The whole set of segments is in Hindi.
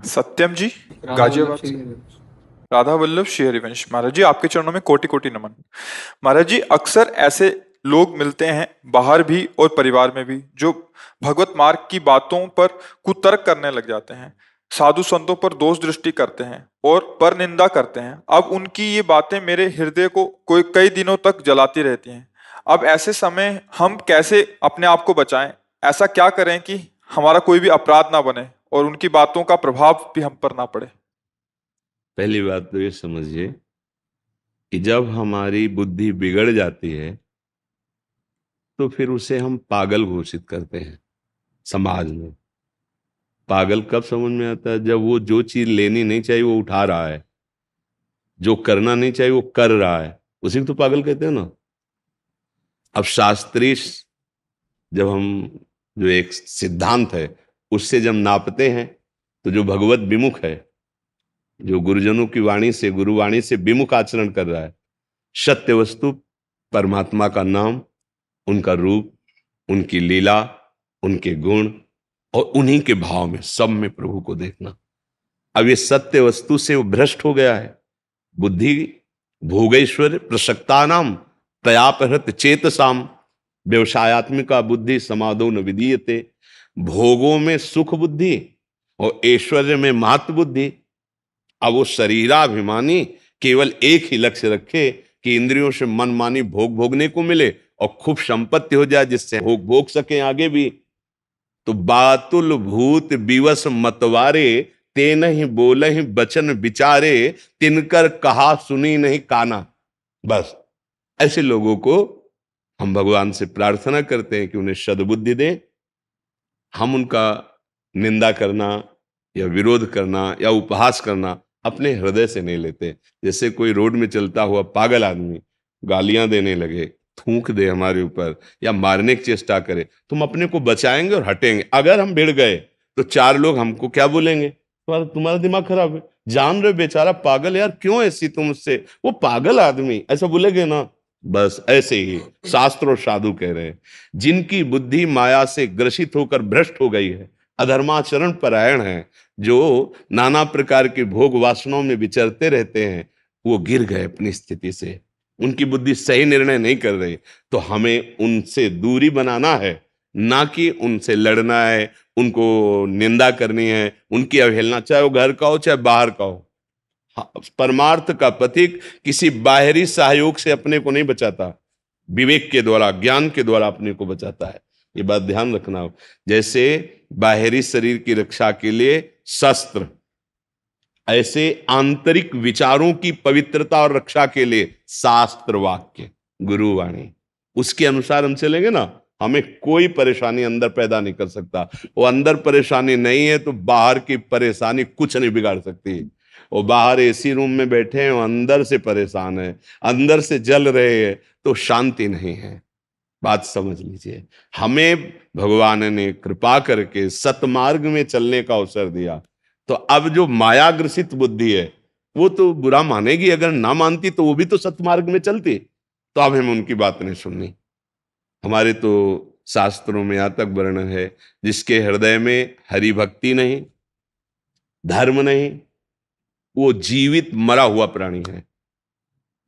सत्यम जी, राधा वल्लभ गाजियाबाद से। श्री। राधा वल्लभ श्री हरिवंश। महाराज जी, आपके चरणों में कोटि कोटि नमन। महाराज जी, अक्सर ऐसे लोग मिलते हैं बाहर भी और परिवार में भी जो भगवत मार्ग की बातों पर कुतर्क करने लग जाते हैं, साधु संतों पर दोष दृष्टि करते हैं और पर निंदा करते हैं। अब उनकी ये बातें मेरे हृदय को कोई कई दिनों तक जलाती रहती हैं। अब ऐसे समय हम कैसे अपने आप को बचाएं? ऐसा क्या करें कि हमारा कोई भी अपराध ना बने और उनकी बातों का प्रभाव भी हम पर ना पड़े? पहली बात तो ये समझिए कि जब हमारी बुद्धि बिगड़ जाती है तो फिर उसे हम पागल घोषित करते हैं समाज में। पागल कब समझ में आता है? जब वो जो चीज लेनी नहीं चाहिए वो उठा रहा है, जो करना नहीं चाहिए वो कर रहा है, उसी को तो पागल कहते हैं ना। अब शास्त्रीय जब हम जो एक सिद्धांत है उससे जब नापते हैं तो जो भगवत विमुख है, जो गुरुजनों की वाणी से गुरुवाणी से विमुख आचरण कर रहा है, सत्य वस्तु परमात्मा का नाम, उनका रूप, उनकी लीला, उनके गुण और उन्हीं के भाव में सब में प्रभु को देखना। अब ये सत्य वस्तु से वो भ्रष्ट हो गया है। बुद्धि भोगेश्वर प्रसक्ता नाम तयापहृत चेतसाम व्यवसायत्मिका बुद्धि समादो न विधीयते। भोगों में सुख बुद्धि और ऐश्वर्य में महत्व बुद्धि। अब वो शरीराभिमानी केवल एक ही लक्ष्य रखे कि इंद्रियों से मनमानी भोग भोगने को मिले और खूब संपत्ति हो जाए जिससे भोग भोग सके आगे भी। तो बातुल भूत विवश मतवारे, ते नहीं बोले ही बचन विचारे, तिनकर कहा सुनी नहीं काना। बस ऐसे लोगों को हम भगवान से प्रार्थना करते हैं कि उन्हें सद्बुद्धि दें। हम उनका निंदा करना या विरोध करना या उपहास करना अपने हृदय से नहीं लेते। जैसे कोई रोड में चलता हुआ पागल आदमी गालियां देने लगे, थूक दे हमारे ऊपर या मारने की चेष्टा करे, तुम अपने को बचाएंगे और हटेंगे। अगर हम भिड़ गए तो चार लोग हमको क्या बोलेंगे? तुम्हारा तुम्हारा दिमाग खराब है, जान रहे बेचारा पागल, यार क्यों ऐसी तुम उससे, वो पागल आदमी, ऐसा बोलेगे ना। बस ऐसे ही शास्त्र और साधु कह रहे हैं, जिनकी बुद्धि माया से ग्रसित होकर भ्रष्ट हो गई है, अधर्माचरण परायण है, जो नाना प्रकार के भोग वासनाओं में विचरते रहते हैं, वो गिर गए अपनी स्थिति से। उनकी बुद्धि सही निर्णय नहीं कर रही। तो हमें उनसे दूरी बनाना है, ना कि उनसे लड़ना है, उनको निंदा करनी है, उनकी अवहेलना, चाहे वो घर का हो चाहे बाहर का हो। हाँ, परमार्थ का पथिक किसी बाहरी सहयोग से अपने को नहीं बचाता, विवेक के द्वारा ज्ञान के द्वारा अपने को बचाता है। ये बात ध्यान रखना। जैसे बाहरी शरीर की रक्षा के लिए शस्त्र, ऐसे आंतरिक विचारों की पवित्रता और रक्षा के लिए शास्त्र वाक्य गुरुवाणी, उसके अनुसार हम चलेंगे ना, हमें कोई परेशानी अंदर पैदा नहीं कर सकता। वो अंदर परेशानी नहीं है तो बाहर की परेशानी कुछ नहीं बिगाड़ सकती। वो बाहर एसी रूम में बैठे हैं, वो अंदर से परेशान है, अंदर से जल रहे हैं, तो शांति नहीं है। बात समझ लीजिए। हमें भगवान ने कृपा करके सतमार्ग में चलने का अवसर दिया, तो अब जो मायाग्रसित बुद्धि है वो तो बुरा मानेगी, अगर ना मानती तो वो भी तो सतमार्ग में चलती। तो अब हमें उनकी बात नहीं सुननी। हमारे तो शास्त्रों में यहां तक वर्णन है, जिसके हृदय में हरि भक्ति नहीं, धर्म नहीं, वो जीवित मरा हुआ प्राणी है।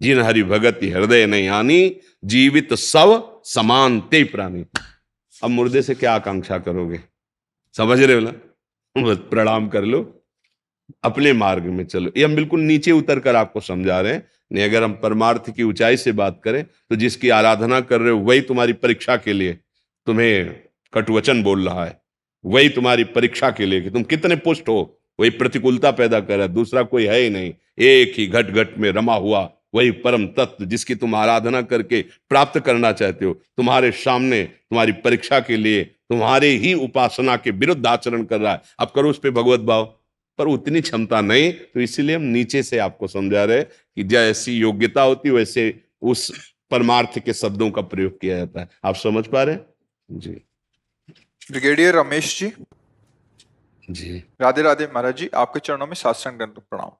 जिन हरि भगति हृदय नहीं आनी, जीवित सब समान ते प्राणी। अब मुर्दे से क्या आकांक्षा करोगे? समझ रहे हो ना? बस प्रणाम कर लो, अपने मार्ग में चलो। ये हम बिल्कुल नीचे उतर कर आपको समझा रहे हैं। नहीं, अगर हम परमार्थ की ऊंचाई से बात करें तो जिसकी आराधना कर रहे हो वही तुम्हारी परीक्षा के लिए तुम्हें कटुवचन बोल रहा है, वही तुम्हारी परीक्षा के लिए कि तुम कितने पुष्ट हो, वही प्रतिकूलता पैदा कर रहा है। दूसरा कोई है ही नहीं, एक ही घट घट में रमा हुआ वही परम तत्व जिसकी तुम आराधना करके प्राप्त करना चाहते हो, तुम्हारे सामने तुम्हारी परीक्षा के लिए तुम्हारे ही उपासना के विरुद्ध आचरण कर रहा है। अब करो उस पर भगवत भाव, पर उतनी क्षमता नहीं। तो इसीलिए हम नीचे से आपको समझा रहे कि जैसी योग्यता होती वैसे उस परमार्थ के शब्दों का प्रयोग किया जाता है। आप समझ पा रहे हैं जी? ब्रिगेडियर रमेश जी, जी राधे राधे। महाराज जी, आपके चरणों में साष्टांग दंड प्रणाम।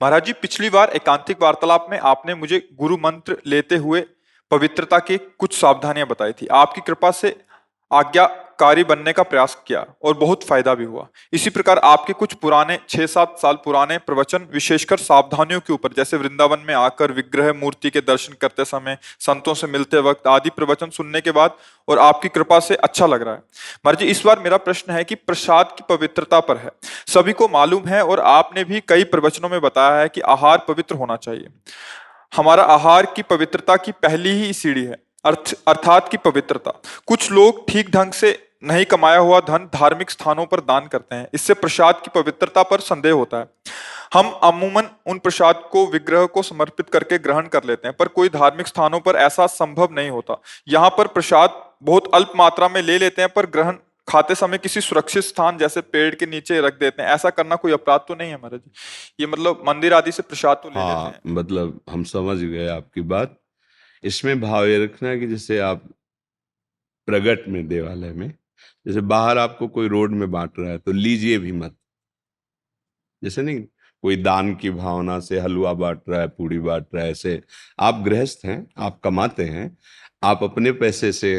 महाराज जी, पिछली बार एकांतिक वार्तालाप में आपने मुझे गुरु मंत्र लेते हुए पवित्रता की कुछ सावधानियां बताई थी। आपकी कृपा से आज्ञा कारी बनने का प्रयास किया और बहुत फायदा भी हुआ। इसी प्रकार आपके कुछ पुराने 6-7 साल पुराने प्रवचन विशेषकर सावधानियों के ऊपर, जैसे वृंदावन में आकर विग्रह मूर्ति के दर्शन करते समय, संतों से मिलते वक्त आदि प्रवचन सुनने के बाद और आपकी कृपा से अच्छा लग रहा है। महाराज जी, इस बार मेरा प्रश्न है कि प्रसाद की पवित्रता पर है। सभी को मालूम है और आपने भी कई प्रवचनों में बताया है कि आहार पवित्र होना चाहिए। हमारा आहार की पवित्रता की पहली ही सीढ़ी है, अर्थात की पवित्रता। कुछ लोग ठीक ढंग से नहीं कमाया हुआ धन धार्मिक स्थानों पर दान करते हैं, इससे प्रसाद की पवित्रता पर संदेह होता है। हम अमूमन उन प्रसाद को विग्रह को समर्पित करके ग्रहण कर लेते हैं, पर कोई धार्मिक स्थानों पर ऐसा संभव नहीं होता। यहाँ पर प्रसाद बहुत अल्प मात्रा में ले लेते हैं, पर ग्रहण खाते समय किसी सुरक्षित स्थान जैसे पेड़ के नीचे रख देते हैं। ऐसा करना कोई अपराध तो नहीं है महाराज जी? ये मतलब मंदिर आदि से प्रसाद तो ले लेते हाँ, हैं। मतलब हम समझ गए आपकी बात। इसमें भाव ये रखना है कि जैसे आप प्रगट में, देवालय में, जैसे बाहर आपको कोई रोड में बांट रहा है तो लीजिए भी मत। जैसे नहीं, कोई दान की भावना से हलवा बांट रहा है, पूड़ी बांट रहा है, ऐसे आप गृहस्थ हैं, आप कमाते हैं, आप अपने पैसे से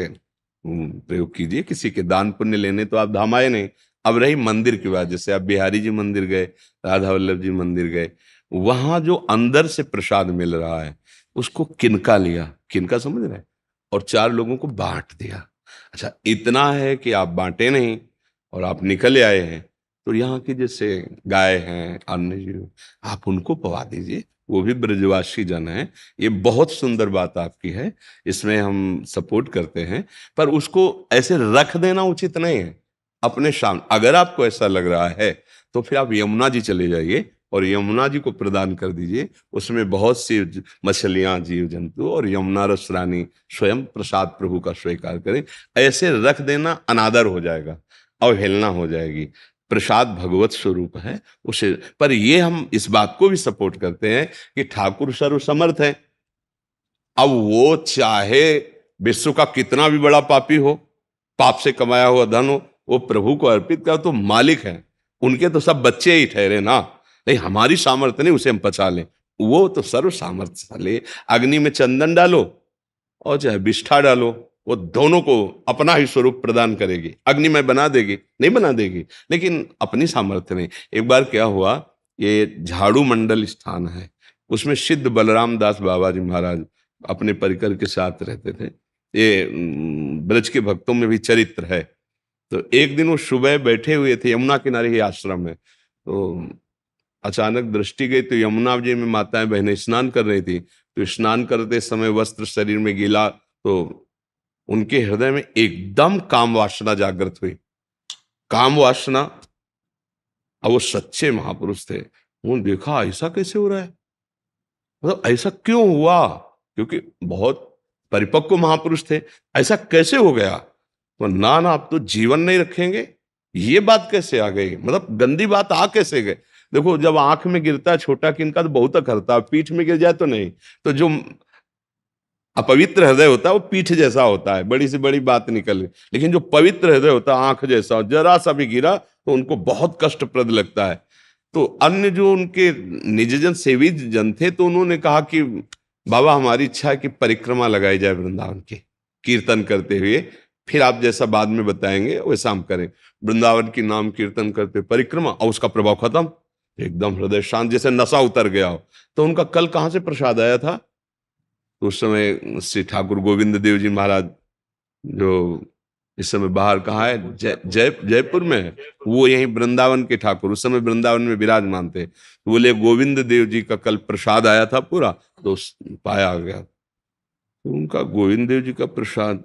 प्रयोग कीजिए। किसी के दान पुण्य लेने तो आप धाम आए नहीं। अब रही मंदिर की बात, जैसे आप बिहारी जी मंदिर गए, राधा वल्लभ जी मंदिर गए, वहां जो अंदर से प्रसाद मिल रहा है उसको किनका लिया, किनका समझ रहे हैं, और 4 लोगों को बांट दिया। अच्छा, इतना है कि आप बांटे नहीं और आप निकल आए हैं, तो यहाँ की जैसे गाय हैं, अन्य जीव, आप उनको पवा दीजिए, वो भी ब्रजवासी जन है। ये बहुत सुंदर बात आपकी है, इसमें हम सपोर्ट करते हैं। पर उसको ऐसे रख देना उचित नहीं है अपने सामने। अगर आपको ऐसा लग रहा है तो फिर आप यमुना जी चले जाइए और यमुना जी को प्रदान कर दीजिए। उसमें बहुत सी मछलियां, जीव जंतु, और यमुना रस रानी स्वयं प्रसाद प्रभु का स्वीकार करें। ऐसे रख देना अनादर हो जाएगा, अवहेलना हो जाएगी। प्रसाद भगवत स्वरूप है उसे। पर ये हम इस बात को भी सपोर्ट करते हैं कि ठाकुर सर्वसमर्थ है। अब वो चाहे विश्व का कितना भी बड़ा पापी हो, पाप से कमाया हुआ धन हो, वो प्रभु को अर्पित कर तो मालिक है। उनके तो सब बच्चे ही ठहरे ना। नहीं, हमारी सामर्थ्य नहीं उसे हम पचा लें, वो तो सर्व सामर्थ्यशाली। अग्नि में चंदन डालो और चाहे विष्ठा डालो, वो दोनों को अपना ही स्वरूप प्रदान करेगी। अग्नि में बना देगी? नहीं बना देगी, लेकिन अपनी सामर्थ्य नहीं। एक बार क्या हुआ, ये झाड़ू मंडल स्थान है, उसमें सिद्ध बलराम दास बाबा जी महाराज अपने परिकर के साथ रहते थे। ये ब्रज के भक्तों में भी चरित्र है। तो एक दिन वो सुबह बैठे हुए थे, यमुना किनारे ही आश्रम है, तो अचानक दृष्टि गई तो यमुना जी में माताएं बहनें स्नान कर रही थी। तो स्नान करते समय वस्त्र शरीर में गीला, तो उनके हृदय में एकदम काम वासना जागृत हुई। काम वासना। अब वो सच्चे महापुरुष थे, उन्होंने देखा ऐसा कैसे हो रहा है, मतलब ऐसा क्यों हुआ, क्योंकि बहुत परिपक्व महापुरुष थे। ऐसा कैसे हो गया? तो ना आप तो जीवन नहीं रखेंगे, ये बात कैसे आ गई, मतलब गंदी बात आ कैसे गई। देखो, जब आंख में गिरता है छोटा किनका तो बहुत करता है, पीठ में गिर जाए तो नहीं। तो जो अपवित्र हृदय होता है वो पीठ जैसा होता है, बड़ी से बड़ी बात निकल। लेकिन जो पवित्र हृदय होता है आंख जैसा, जरा सा भी गिरा तो उनको बहुत कष्टप्रद लगता है। तो अन्य जो उनके निजजन सेवी जन थे, तो उन्होंने कहा कि बाबा हमारी इच्छा है कि परिक्रमा लगाई जाए वृंदावन की, कीर्तन करते हुए। फिर आप जैसा बाद में बताएंगे वैसा हम करें। वृंदावन की नाम कीर्तन करते परिक्रमा, और उसका प्रभाव खत्म, एकदम हृदय शांत, जैसे नशा उतर गया हो। तो उनका कल कहाँ से प्रसाद आया था? तो उस समय श्री ठाकुर गोविंद देव जी महाराज, जो इस समय बाहर कहाँ है, जयपुर में है, वो यहीं वृंदावन के ठाकुर उस समय वृंदावन में विराजमान थे। तो बोले गोविंद देव जी का कल प्रसाद आया था पूरा, तो पाया गया। तो उनका गोविंद देव जी का प्रसाद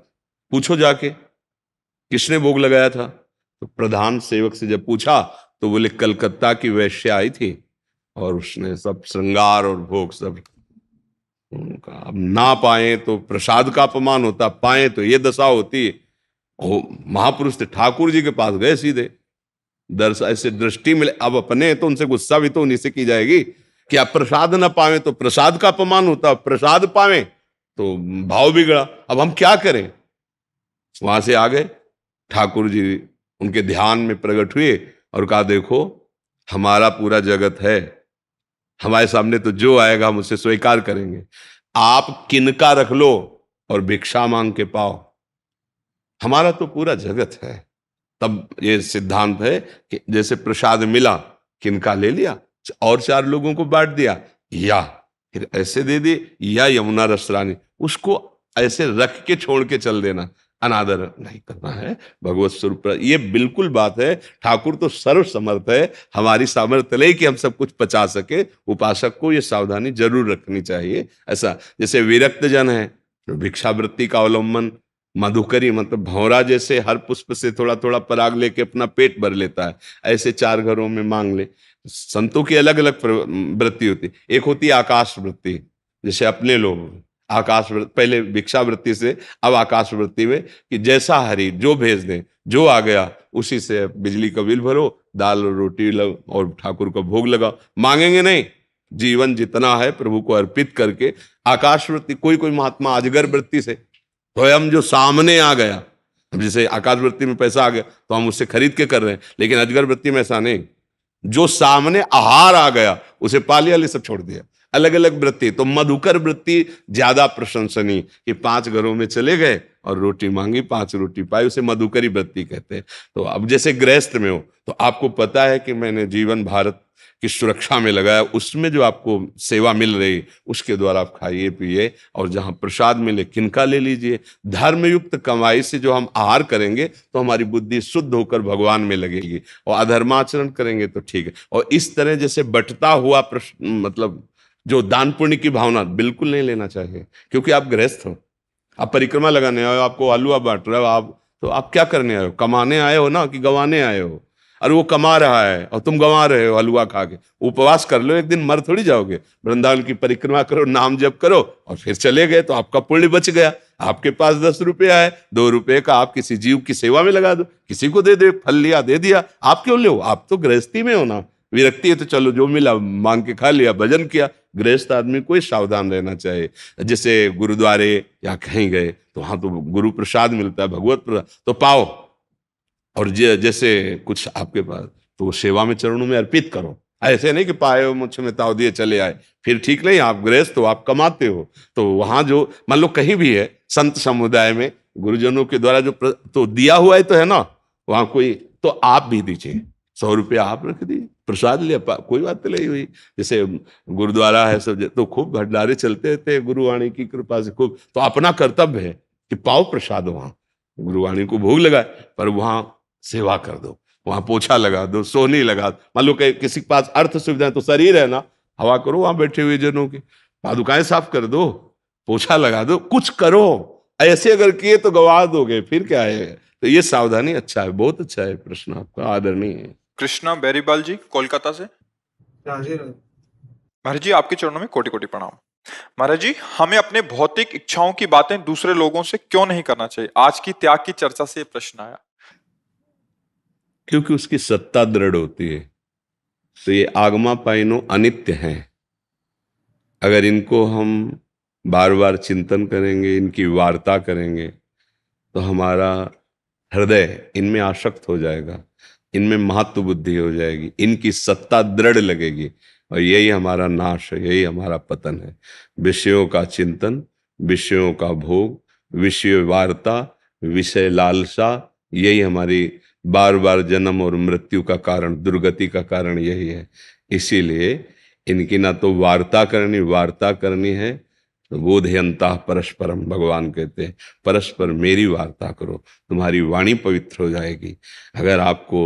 पूछो जाके किसने भोग लगाया था। तो प्रधान सेवक से जब पूछा तो बोले कलकत्ता की वैश्या आई थी और उसने सब श्रृंगार और भोग सब। उनका अब ना पाए तो प्रसाद का अपमान होता, पाए तो ये दशा होती। वो महापुरुष थे, ठाकुर जी के पास गए सीधे, ऐसे दृष्टि मिले। अब अपने तो उनसे गुस्सा भी तो उन्हीं से की जाएगी कि आप प्रसाद ना पावे तो प्रसाद का अपमान होता, प्रसाद पावे तो भाव बिगड़ा। अब हम क्या करें? वहां से आ गए, ठाकुर जी उनके ध्यान में प्रकट हुए और कहा देखो हमारा पूरा जगत है, हमारे सामने तो जो आएगा हम उसे स्वीकार करेंगे। आप किनका रख लो और भिक्षा मांग के पाओ, हमारा तो पूरा जगत है। तब ये सिद्धांत है कि जैसे प्रसाद मिला, किनका ले लिया और 4 लोगों को बांट दिया, या फिर ऐसे दे दिए, या यमुना रसरानी, उसको ऐसे रख के छोड़ के चल देना, अनादर नहीं करना है भगवत स्वरूप पर। ये बिल्कुल बात है। ठाकुर तो सर्व समर्थ है, हमारी सामर्थ्य नहीं कि हम सब कुछ पचा सके। उपासक को ये सावधानी जरूर रखनी चाहिए। ऐसा जैसे विरक्त जन है, भिक्षावृत्ति का अवलंबन, मधुकरी मतलब भौरा जैसे हर पुष्प से थोड़ा थोड़ा पराग लेके अपना पेट भर लेता है, ऐसे 4 घरों में मांग ले। संतों की अलग अलग वृत्ति होती। एक होती है आकाश वृत्ति, जैसे अपने लोग आकाश वृत्ति, पहले भिक्षा वृत्ति से अब आकाश वृत्ति में, कि जैसा हरि जो भेज दें, जो आ गया उसी से बिजली का बिल भरो, दाल और रोटी और ठाकुर का भोग लगाओ। मांगेंगे नहीं, जीवन जितना है प्रभु को अर्पित करके। आकाश वृत्ति, कोई कोई महात्मा अजगर वृत्ति से, स्वयं जो सामने आ गया, अब जैसे आकाश वृत्ति में पैसा आ गया तो हम उससे खरीद के कर रहे हैं, लेकिन अजगर वृत्ति में ऐसा नहीं, जो सामने आहार आ गया उसे पा लिया, ले सब छोड़ दिया। अलग अलग वृत्ति। तो मधुकर वृत्ति ज्यादा प्रशंसनीय, कि 5 घरों में चले गए और रोटी मांगी, 5 रोटी पाई, उसे मधुकरी वृत्ति कहते हैं। तो अब जैसे गृहस्थ में हो तो आपको पता है कि मैंने जीवन भारत की सुरक्षा में लगाया, उसमें जो आपको सेवा मिल रही उसके द्वारा आप खाइए पिए, और जहां प्रसाद मिले किनका ले लीजिए। धर्मयुक्त कमाई से जो हम आहार करेंगे तो हमारी बुद्धि शुद्ध होकर भगवान में लगेगी, और अधर्माचरण करेंगे तो ठीक है। और इस तरह जैसे बटता हुआ मतलब जो दान पुण्य की भावना बिल्कुल नहीं लेना चाहिए, क्योंकि आप गृहस्थ हो, आप परिक्रमा लगाने आए हो, आपको हलवा बांट रहे हो आप, तो आप क्या करने आए हो? कमाने आए हो ना, कि गंवाने आए हो? अरे वो कमा रहा है और तुम गंवा रहे हो हलवा खा के। उपवास कर लो, एक दिन मर थोड़ी जाओगे। वृंदावन की परिक्रमा करो, नाम जप करो और फिर चले गए तो आपका पुण्य बच गया। आपके पास 10 रुपये आए, 2 रुपये का आप किसी जीव की सेवा में लगा दो, किसी को दे दो, फल लिया दे दिया। आप क्यों ले? आप तो गृहस्थी में हो ना। विरक्ति है तो चलो जो मिला मांग के खा लिया, भजन किया। गृहस्थ आदमी को सावधान रहना चाहिए। जैसे गुरुद्वारे या कहीं गए तो वहां तो गुरु प्रसाद मिलता है, भगवत प्रसाद तो पाओ, और जैसे कुछ आपके पास तो सेवा में चरणों में अर्पित करो। ऐसे नहीं कि पाए हो मुझे में ताव दिए चले आए, फिर ठीक नहीं। आप गृहस्थ हो, आप कमाते हो, तो वहां जो मान लो कहीं भी है संत समुदाय में गुरुजनों के द्वारा जो तो दिया हुआ है तो है ना, वहां कोई तो आप भी दीजिए। 100 रुपया आप रख दिए, प्रसाद लिया, कोई बात नहीं हुई। जैसे गुरुद्वारा है सब तो खूब भंडारे चलते थे गुरुवाणी की कृपा से खूब, तो अपना कर्तव्य है कि पाओ प्रसाद वहां, गुरुवाणी को भोग लगाए, पर वहां सेवा कर दो, वहां पोछा लगा दो, सोहनी लगा दो। मान लो किसी के पास अर्थ सुविधा है तो शरीर है ना, हवा करो वहां बैठे हुए जनों की, पादुकाएं साफ कर दो, पोछा लगा दो, कुछ करो। ऐसे अगर किए तो गवा दोगे, फिर क्या है। तो ये सावधानी अच्छा है, बहुत अच्छा है प्रश्न आपका, आदरणीय है। कृष्णा बेरीबाल जी कोलकाता से। महाराज जी आपके चरणों में कोटि कोटि प्रणाम। महाराज जी, हमें अपने भौतिक इच्छाओं की बातें दूसरे लोगों से क्यों नहीं करना चाहिए? आज की त्याग की चर्चा से ये प्रश्न आया। क्योंकि उसकी सत्ता दृढ़ होती है। तो ये आगमा पाइनो अनित्य हैं। अगर इनको हम बार बार चिंतन करेंगे, इनकी वार्ता करेंगे, तो हमारा हृदय इनमें आसक्त हो जाएगा, इनमें महत्व बुद्धि हो जाएगी, इनकी सत्ता दृढ़ लगेगी, और यही हमारा नाश है, यही हमारा पतन है। विषयों का चिंतन, विषयों का भोग, विषय वार्ता, विषय लालसा, यही हमारी बार बार जन्म और मृत्यु का कारण, दुर्गति का कारण यही है। इसीलिए इनकी ना तो वार्ता करनी है, तो बोधयंता परस्परम, भगवान कहते हैं परस्पर मेरी वार्ता करो, तुम्हारी वाणी पवित्र हो जाएगी। अगर आपको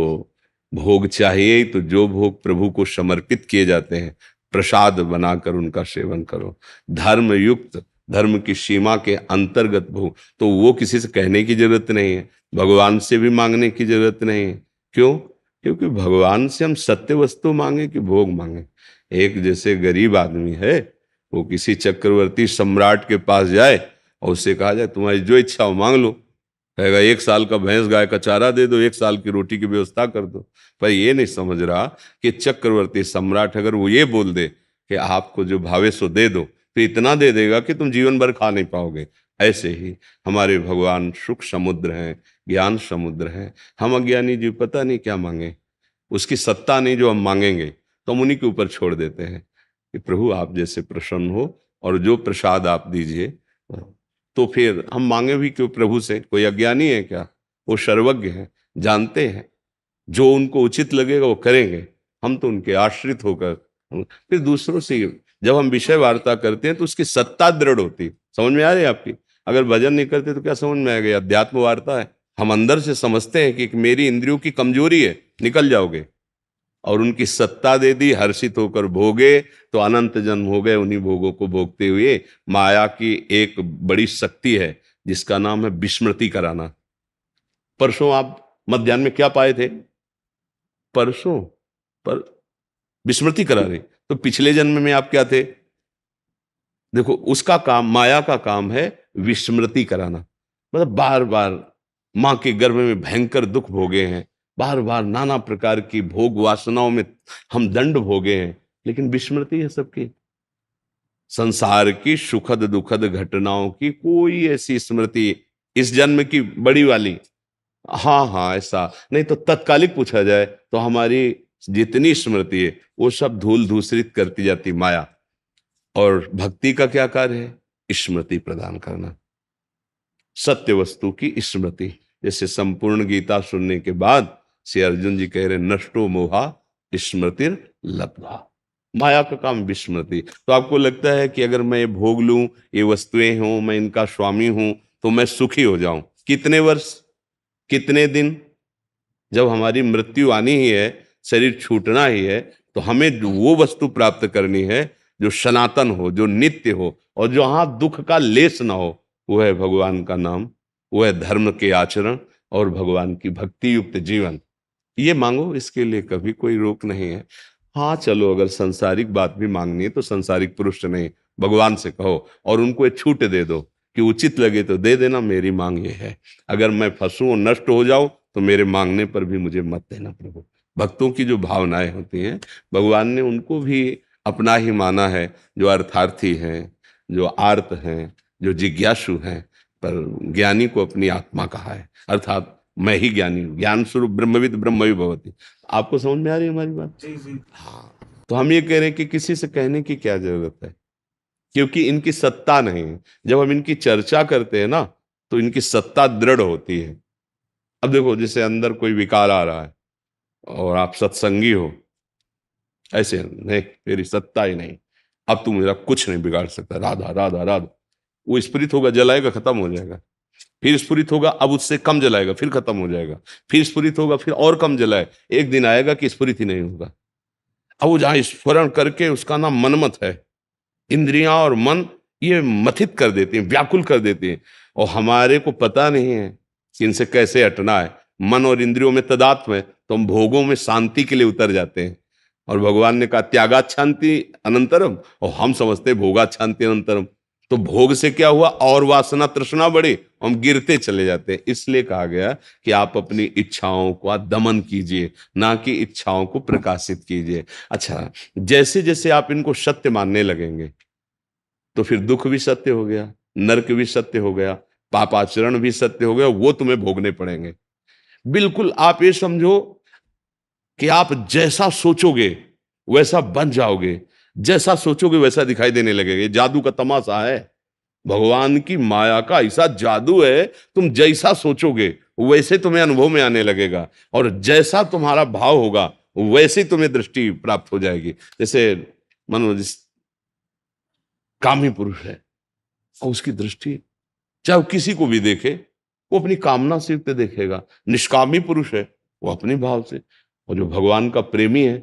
भोग चाहिए तो जो भोग प्रभु को समर्पित किए जाते हैं, प्रसाद बनाकर उनका सेवन करो। धर्म युक्त, धर्म की सीमा के अंतर्गत भोग, तो वो किसी से कहने की जरूरत नहीं है, भगवान से भी मांगने की जरूरत नहीं है। क्यों? क्योंकि भगवान से हम सत्य वस्तु मांगे कि भोग मांगे। एक जैसे गरीब आदमी है, वो किसी चक्रवर्ती सम्राट के पास जाए और उससे कहा जाए तुम्हारी जो इच्छा हो मांग लो, कहेगा 1 साल का भैंस गाय का चारा दे दो, 1 साल की रोटी की व्यवस्था कर दो। पर ये नहीं समझ रहा कि चक्रवर्ती सम्राट अगर वो ये बोल दे कि आपको जो भावे सो दे दो, तो इतना दे देगा कि तुम जीवन भर खा नहीं पाओगे। ऐसे ही हमारे भगवान सुख समुद्र हैं, ज्ञान समुद्र हैं। हम अज्ञानी जीव पता नहीं क्या मांगे, उसकी सत्ता नहीं जो हम मांगेंगे, तो हम उन्हीं के ऊपर छोड़ देते हैं कि प्रभु आप जैसे प्रसन्न हो और जो प्रसाद आप दीजिए। तो फिर हम मांगे भी क्यों प्रभु से? कोई अज्ञानी है क्या? वो सर्वज्ञ है। जानते हैं, जो उनको उचित लगेगा वो करेंगे। हम तो उनके आश्रित होकर फिर दूसरों से जब हम विषय वार्ता करते हैं तो उसकी सत्ता दृढ़ होती है। समझ में आ रही है आपकी? अगर भजन नहीं करते तो क्या समझ में आएगा? अध्यात्म वार्ता है। हम अंदर से समझते हैं कि एक मेरी इंद्रियों की कमजोरी है, निकल जाओगे, और उनकी सत्ता दे दी, हर्षित होकर भोगे तो अनंत जन्म हो गए उन्हीं भोगों को भोगते हुए। माया की एक बड़ी शक्ति है जिसका नाम है विस्मृति कराना। परसों आप मध्याह्न में क्या पाए थे? परसों पर विस्मृति करा रहे, तो पिछले जन्म में आप क्या थे? देखो, उसका काम, माया का काम है विस्मृति कराना। मतलब बार बार मां के गर्भ में भयंकर दुख भोगे हैं, बार बार नाना प्रकार की भोग वासनाओं में हम दंड भोगे हैं, लेकिन विस्मृति है सबकी। संसार की सुखद दुखद घटनाओं की कोई ऐसी स्मृति इस जन्म की बड़ी वाली, हाँ हाँ ऐसा नहीं, तो तत्कालिक पूछा जाए तो हमारी जितनी स्मृति है वो सब धूल धूसरित करती जाती माया। और भक्ति का क्या कार्य है? स्मृति प्रदान करना, सत्य वस्तु की स्मृति। जैसे संपूर्ण गीता सुनने के बाद श्री अर्जुन जी कह रहे नष्टो मोहा स्मृतिर लब्धा। माया का काम विस्मृति। तो आपको लगता है कि अगर मैं ये भोग लूं, ये वस्तुएं हों, मैं इनका स्वामी हूं तो मैं सुखी हो जाऊं? कितने वर्ष, कितने दिन? जब हमारी मृत्यु आनी ही है, शरीर छूटना ही है, तो हमें वो वस्तु प्राप्त करनी है जो सनातन हो, जो नित्य हो, और जहां दुख का लेस ना हो। वो है भगवान का नाम, वो है धर्म के आचरण और भगवान की भक्ति युक्त जीवन। ये मांगो, इसके लिए कभी कोई रोक नहीं है। हाँ चलो, अगर सांसारिक बात भी मांगनी है तो सांसारिक पुरुष नहीं, भगवान से कहो और उनको एक छूट दे दो कि उचित लगे तो दे देना, मेरी मांग ये है। अगर मैं फंसूं और नष्ट हो जाऊं तो मेरे मांगने पर भी मुझे मत देना प्रभु। भक्तों की जो भावनाएं होती हैं, भगवान ने उनको भी अपना ही माना है, जो अर्थार्थी हैं, जो आर्त हैं, जो जिज्ञासु हैं। पर ज्ञानी को अपनी आत्मा कहा है, अर्थात मैं ही ज्ञानी हूं। ज्ञान स्वरूप ब्रह्मविद ब्रह्मवि भवति। आपको समझ में आ रही है हमारी बात? जी जी। हाँ, तो हम ये कह रहे हैं कि किसी से कहने की क्या जरूरत है, क्योंकि इनकी सत्ता नहीं है। जब हम इनकी चर्चा करते हैं ना तो इनकी सत्ता दृढ़ होती है। अब देखो, जैसे अंदर कोई विकार आ रहा है और आप सत्संगी हो, ऐसे नहीं, तेरी सत्ता ही नहीं, अब तू मेरा कुछ नहीं बिगाड़ सकता, राधा राधा राधा। वो स्फुरित होगा, जलाएगा, खत्म हो जाएगा। फिर स्फुरित होगा, अब उससे कम जलाएगा, फिर खत्म हो जाएगा। फिर स्फुरित होगा, फिर और कम जलाए, एक दिन आएगा कि स्फुरित ही नहीं होगा। अब वो जहां स्फुरण करके, उसका नाम मनमत है। इंद्रियां और मन ये मथित कर देते हैं, व्याकुल कर देते हैं, और हमारे को पता नहीं है कि इनसे कैसे हटना है। मन और इंद्रियों में तदात्म है तो हम भोगों में शांति के लिए उतर जाते हैं। और भगवान ने कहा त्यागात शांति अनंतरम, और हम समझते हैं भोगात शांति अनंतरम। तो भोग से क्या हुआ? और वासना तृष्णा बढ़ी, हम गिरते चले जाते हैं। इसलिए कहा गया कि आप अपनी इच्छाओं का दमन कीजिए, ना कि इच्छाओं को प्रकाशित कीजिए। अच्छा, जैसे जैसे आप इनको सत्य मानने लगेंगे तो फिर दुख भी सत्य हो गया, नरक भी सत्य हो गया, पापाचरण भी सत्य हो गया, वो तुम्हें भोगने पड़ेंगे। बिल्कुल आप ये समझो कि आप जैसा सोचोगे वैसा बन जाओगे, जैसा सोचोगे वैसा दिखाई देने लगेगा। ये जादू का तमाशा है, भगवान की माया का ऐसा जादू है। तुम जैसा सोचोगे वैसे तुम्हें अनुभव में आने लगेगा, और जैसा तुम्हारा भाव होगा वैसे तुम्हें दृष्टि प्राप्त हो जाएगी। जैसे मानो जिस कामी पुरुष है और उसकी दृष्टि चाहे वो किसी को भी देखे, वो अपनी कामना से युक्त देखेगा। निष्कामी पुरुष है, वो अपने भाव से। और जो भगवान का प्रेमी है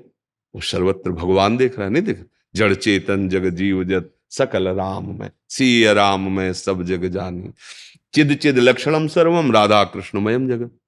वो सर्वत्र भगवान देख रहा है, नहीं देख? जड़ चेतन जग जीव जत सकल राम में, सिय राम में सब जग जानी, चिद चिद लक्षणम सर्वम राधा कृष्णमयम जगत।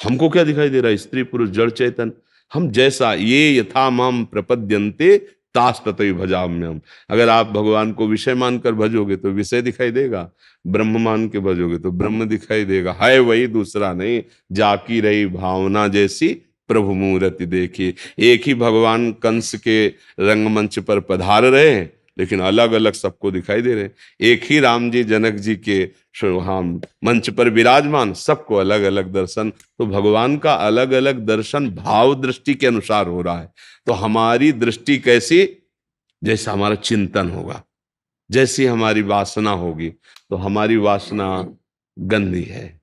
हमको क्या दिखाई दे रहा है? स्त्री पुरुष जड़ चेतन। हम जैसा ये यथा माम प्रपद्यन्ते तास तथैव भजाम्यहम्। अगर आप भगवान को विषय मानकर भजोगे तो विषय दिखाई देगा, ब्रह्म मान के भजोगे तो ब्रह्म दिखाई देगा। है वही, दूसरा नहीं। जाकी रही भावना जैसी प्रभु मूर्ति देखी। एक ही भगवान कंस के रंगमंच पर पधार रहे हैं, लेकिन अलग अलग सबको दिखाई दे रहे हैं। एक ही राम जी जनक जी के हम मंच पर विराजमान, सबको अलग अलग दर्शन। तो भगवान का अलग अलग दर्शन भाव दृष्टि के अनुसार हो रहा है। तो हमारी दृष्टि कैसी? जैसा हमारा चिंतन होगा, जैसी हमारी वासना होगी। तो हमारी वासना गंदी है,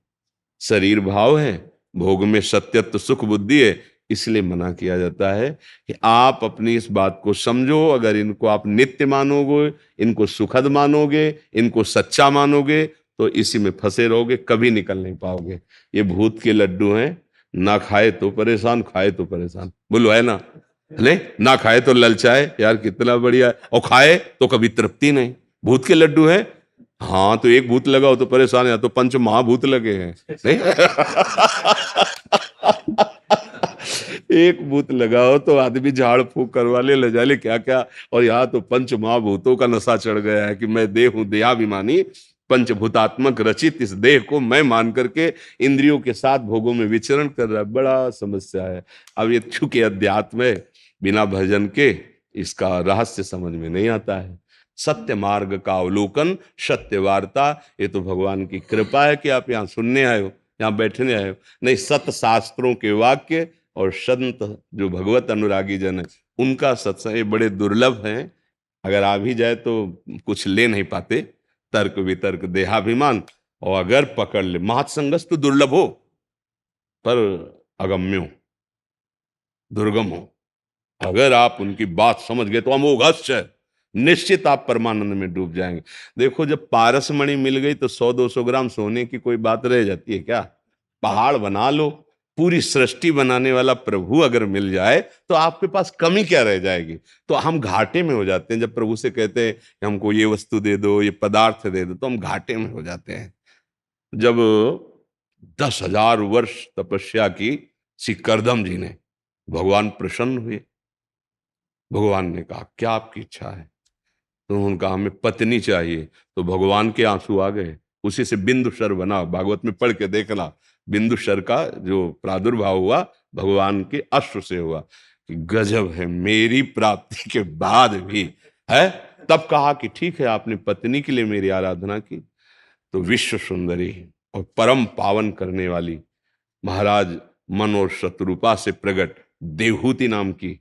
शरीर भाव है, भोग में सत्यत्व सुख बुद्धि है, इसलिए मना किया जाता है कि आप अपनी इस बात को समझो। अगर इनको आप नित्य मानोगे, इनको सुखद मानोगे, इनको सच्चा मानोगे, तो इसी में फंसे रहोगे, कभी निकल नहीं पाओगे। ये भूत के लड्डू हैं, ना खाए तो परेशान, खाए तो परेशान। बोलो है ना? ले, ना खाए तो ललचाए, यार कितना बढ़िया है, और खाए तो कभी तृप्ति नहीं। भूत के लड्डू है, हाँ तो एक भूत लगाओ तो परेशान है, तो पंच महाभूत लगे हैं नहीं? एक भूत लगाओ तो आदमी झाड़ फूक करवा ले जा ले क्या क्या। और यहाँ तो पंच महाभूतों का नशा चढ़ गया है कि मैं देह हूं, देहाभिमानी, पंचभूतात्मक रचित इस देह को मैं मान करके इंद्रियों के साथ भोगों में विचरण कर रहा है। बड़ा समस्या है। अब ये चूंकि अध्यात्म है, बिना भजन के इसका रहस्य समझ में नहीं आता है। सत्य मार्ग का अवलोकन, सत्य वार्ता, ये तो भगवान की कृपा है कि आप यहाँ सुनने आए हो, यहाँ बैठने आए हो। नहीं, सत्य शास्त्रों के वाक्य और संत जो भगवत अनुरागी जन है, उनका सत्संग ये बड़े दुर्लभ हैं। अगर आ भी जाए तो कुछ ले नहीं पाते, तर्क वितर्क देहाभिमान, और अगर पकड़ ले महत्संगस तो दुर्लभ हो, पर अगम्यो दुर्गम हो। अगर आप उनकी बात समझ गए तो अमोघस्य है, निश्चित आप परमानंद में डूब जाएंगे। देखो, जब पारस मणि मिल गई तो 100-200 ग्राम सोने की कोई बात रह जाती है क्या? पहाड़ बना लो, पूरी सृष्टि बनाने वाला प्रभु अगर मिल जाए तो आपके पास कमी क्या रह जाएगी? तो हम घाटे में हो जाते हैं। जब प्रभु से कहते हैं कि हमको ये वस्तु दे दो, ये पदार्थ दे दो, तो हम घाटे में हो जाते हैं। जब 10,000 वर्ष तपस्या की श्री करदम जी ने, भगवान प्रसन्न हुए। भगवान ने कहा क्या आपकी इच्छा है? तो उन्होंने कहा हमें पत्नी चाहिए। तो भगवान के आंसू आ गए। उसी से बिंदुसर बना, भागवत में पढ़ के देखना। बिंदुसर का जो प्रादुर्भाव हुआ भगवान के अश्रु से हुआ कि गजब है, मेरी प्राप्ति के बाद भी है। तब कहा कि ठीक है, आपने पत्नी के लिए मेरी आराधना की, तो विश्व सुंदरी और परम पावन करने वाली महाराज मन और शत्रुपा से प्रकट देवहूति नाम की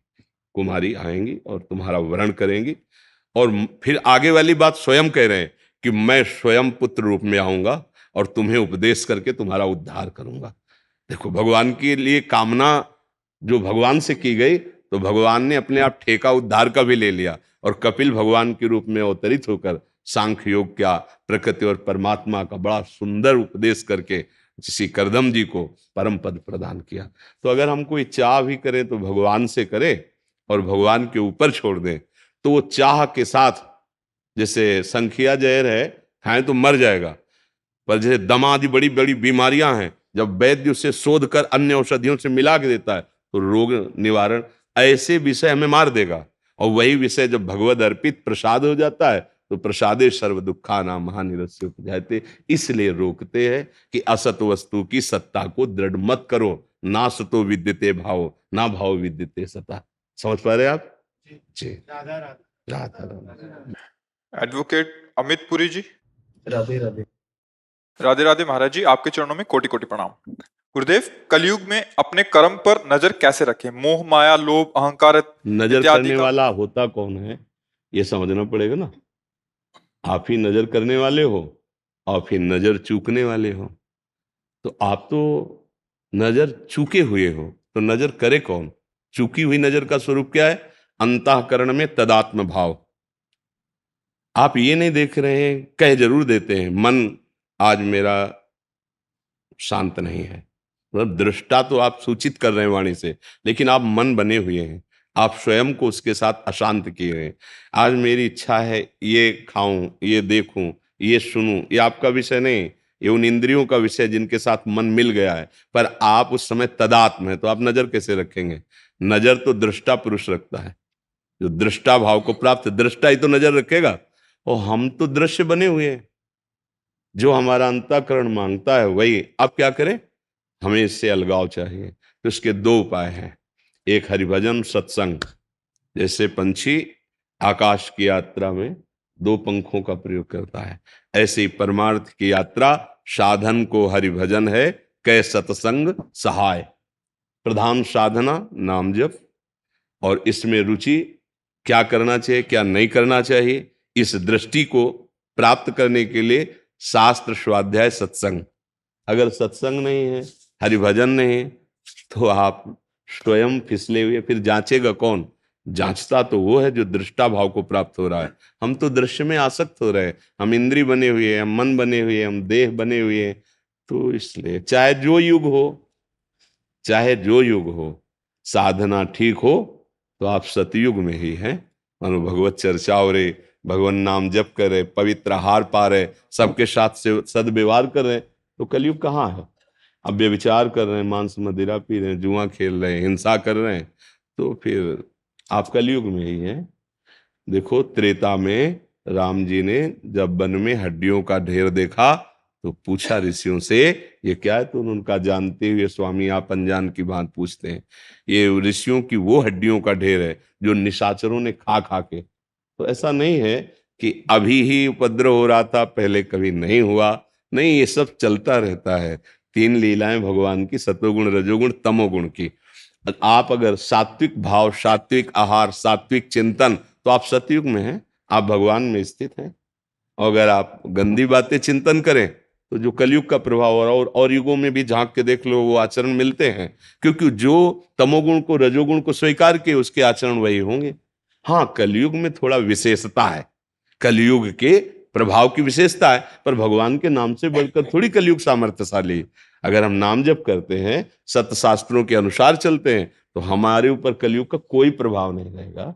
कुमारी आएंगी और तुम्हारा वरण करेंगी। और फिर आगे वाली बात स्वयं कह रहे हैं कि मैं स्वयं पुत्र रूप में आऊंगा और तुम्हें उपदेश करके तुम्हारा उद्धार करूंगा। देखो, भगवान के लिए कामना जो भगवान से की गई, तो भगवान ने अपने आप ठेका उद्धार का भी ले लिया और कपिल भगवान के रूप में अवतरित होकर सांख्य योग क्या, प्रकृति और परमात्मा का बड़ा सुंदर उपदेश करके श्री करदम जी को परम पद प्रदान किया। तो अगर हम कोई चाह भी करें तो भगवान से करें और भगवान के ऊपर छोड़ दें, तो वो चाह के साथ, जैसे संखिया जहर है, खाएं तो मर जाएगा, पर जैसे दमा आदि बड़ी बड़ी बीमारियां हैं, जब वैद्य उसे शोध कर अन्य औषधियों से मिला के देता है तो रोग निवारण, ऐसे विषय हमें मार देगा। और वही विषय जब भगवद अर्पित प्रसाद हो जाता है तो प्रसादे सर्व दुखा नाम महानिरस्य उपजायते। इसलिए रोकते हैं कि असत वस्तु की सत्ता को दृढ़ मत करो, ना सतो विद्यते भाव, ना भाव विद्यते सता। समझ पा रहे आप जी? राधा राधा। एडवोकेट अमित पुरी जी। राधे राधे। राधे राधे महाराज जी, आपके चरणों में कोटि कोटि प्रणाम। गुरुदेव, कलयुग में अपने कर्म पर नजर कैसे रखें? मोह माया लोभ अहंकार नजर इत्यादि करने का वाला होता कौन है, ये समझना पड़ेगा ना। आप ही नजर करने वाले हो और फिर नजर चूकने वाले हो। तो आप तो नजर चूके हुए हो, तो नजर करे कौन? चूकी हुई नजर का स्वरूप क्या है? अंतःकरण में तदात्म भाव। आप ये नहीं देख रहे हैं, कह जरूर देते हैं मन आज मेरा शांत नहीं है, मतलब दृष्टा तो आप सूचित कर रहे हैं वाणी से, लेकिन आप मन बने हुए हैं, आप स्वयं को उसके साथ अशांत किए हैं। आज मेरी इच्छा है ये खाऊं, ये देखूं, ये सुनूं, ये आपका विषय नहीं, ये उन इंद्रियों का विषय जिनके साथ मन मिल गया है। पर आप उस समय तदात्म है, तो आप नजर कैसे रखेंगे? नजर तो दृष्टा पुरुष रखता है, जो दृष्टा भाव को प्राप्त, दृष्टा ही तो नजर रखेगा। और हम तो दृश्य बने हुए हैं, जो हमारा अंतःकरण मांगता है वही। अब क्या करें? हमें इससे अलगाव चाहिए। तो इसके दो उपाय हैं, एक हरिभजन सत्संग। जैसे पंछी आकाश की यात्रा में दो पंखों का प्रयोग करता है, ऐसे ही परमार्थ की यात्रा साधन को हरिभजन है, कै सत्संग सहाय। प्रधान साधना नाम जप, और इसमें रुचि, क्या करना चाहिए क्या नहीं करना चाहिए, इस दृष्टि को प्राप्त करने के लिए शास्त्र स्वाध्याय सत्संग। अगर सत्संग नहीं है हरिभजन नहीं तो आप स्वयं फिसले हुए, फिर जांचेगा कौन? जांचता तो वो है जो दृष्टा भाव को प्राप्त हो रहा है। हम तो दृश्य में आसक्त हो रहे हैं, हम इंद्री बने हुए हैं, हम मन बने हुए हैं, हम देह बने हुए हैं। तो इसलिए चाहे जो युग हो, चाहे जो युग हो, साधना ठीक हो तो आप सतयुग में ही हैं। मानो भगवत चर्चा हो रहे, भगवान नाम जप कर रहे, पवित्र आहार पा रहे, सबके साथ से सदव्यवहार कर रहे, तो कलयुग कहाँ है? अब व्यभिचार कर रहे हैं, मांस मदिरा पी रहे हैं, जुआ खेल रहे हैं, हिंसा कर रहे हैं, तो फिर आप कलयुग में ही हैं। देखो त्रेता में राम जी ने जब वन में हड्डियों का ढेर देखा तो पूछा ऋषियों से ये क्या है, तो उनका जानते हुए स्वामी आप अनजान की बात पूछते हैं। ये ऋषियों की वो हड्डियों का ढेर है जो निशाचरों ने खा खा के। तो ऐसा नहीं है कि अभी ही उपद्रव हो रहा था, पहले कभी नहीं हुआ। नहीं, ये सब चलता रहता है। तीन लीलाएं भगवान की, सतोगुण रजोगुण तमोगुण की। आप अगर सात्विक भाव, सात्विक आहार, सात्विक चिंतन, तो आप सतयुग में हैं, आप भगवान में स्थित हैं। और अगर आप गंदी बातें चिंतन करें तो जो कलयुग का प्रभाव हो रहा है, और युगों में भी झांक के देख लो वो आचरण मिलते हैं। क्योंकि जो तमोगुण को रजोगुण को स्वीकार किए उसके आचरण वही होंगे। हाँ, कलयुग में थोड़ा विशेषता है, कलयुग के प्रभाव की विशेषता है, पर भगवान के नाम से बढ़कर थोड़ी कलयुग सामर्थ्यशाली। अगर हम नाम जप करते हैं, सत्य शास्त्रों के अनुसार चलते हैं, तो हमारे ऊपर कलयुग का कोई प्रभाव नहीं रहेगा।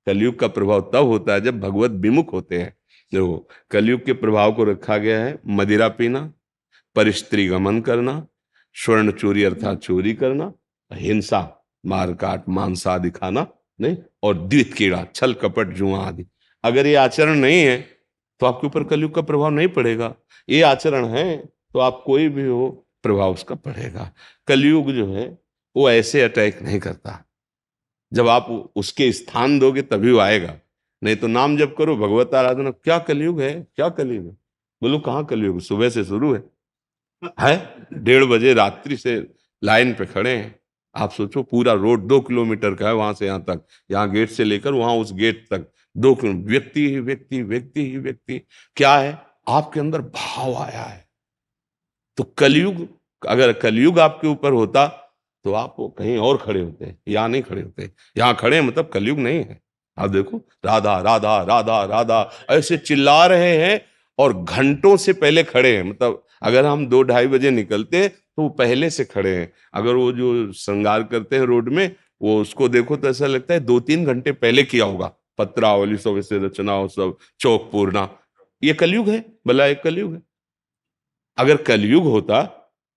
कलयुग का प्रभाव तब होता है जब भगवत विमुख होते हैं। देखो, कलयुग के प्रभाव को रखा गया है मदिरा पीना, परिस्त्री गमन करना, स्वर्ण चोरी अर्थात चोरी करना, हिंसा, मारकाट, मांस आदि खाना नहीं, और द्वित कीड़ा, छल कपट, जुआ आदि। अगर ये आचरण नहीं है तो आपके ऊपर कलयुग का प्रभाव नहीं पड़ेगा। ये आचरण है तो आप कोई भी हो, प्रभाव उसका पड़ेगा। कलयुग जो है वो ऐसे अटैक नहीं करता, जब आप उसके स्थान दोगे तभी वो आएगा। नहीं तो नाम जप करो, भगवत आराधना, क्या कलयुग है, क्या कलयुग है? बोलो कहाँ कलयुग? सुबह से शुरू है 1:30 बजे रात्रि से लाइन पे खड़े हैं। आप सोचो, पूरा रोड 2 किलोमीटर का है, वहां से यहाँ तक, यहाँ गेट से लेकर वहां उस गेट तक 2 किलोमीटर, व्यक्ति ही व्यक्ति, व्यक्ति ही व्यक्ति। क्या है? आपके अंदर भाव आया है। तो कलयुग, अगर कलयुग आपके ऊपर होता तो आप कहीं और खड़े होते, यहाँ नहीं खड़े होते। यहाँ खड़े हैं मतलब कलयुग नहीं है। आप देखो, राधा राधा राधा राधा ऐसे चिल्ला रहे हैं और घंटों से पहले खड़े हैं। मतलब अगर हम 2-2:30 बजे निकलते तो वो पहले से खड़े हैं। अगर वो जो श्रृंगार करते हैं रोड में, वो उसको देखो तो ऐसा लगता है 2-3 घंटे पहले किया होगा। पत्रावली सब ऐसे रचना हो, सब चौक पूरना। ये कलयुग है, भला एक कलयुग है। अगर कलयुग होता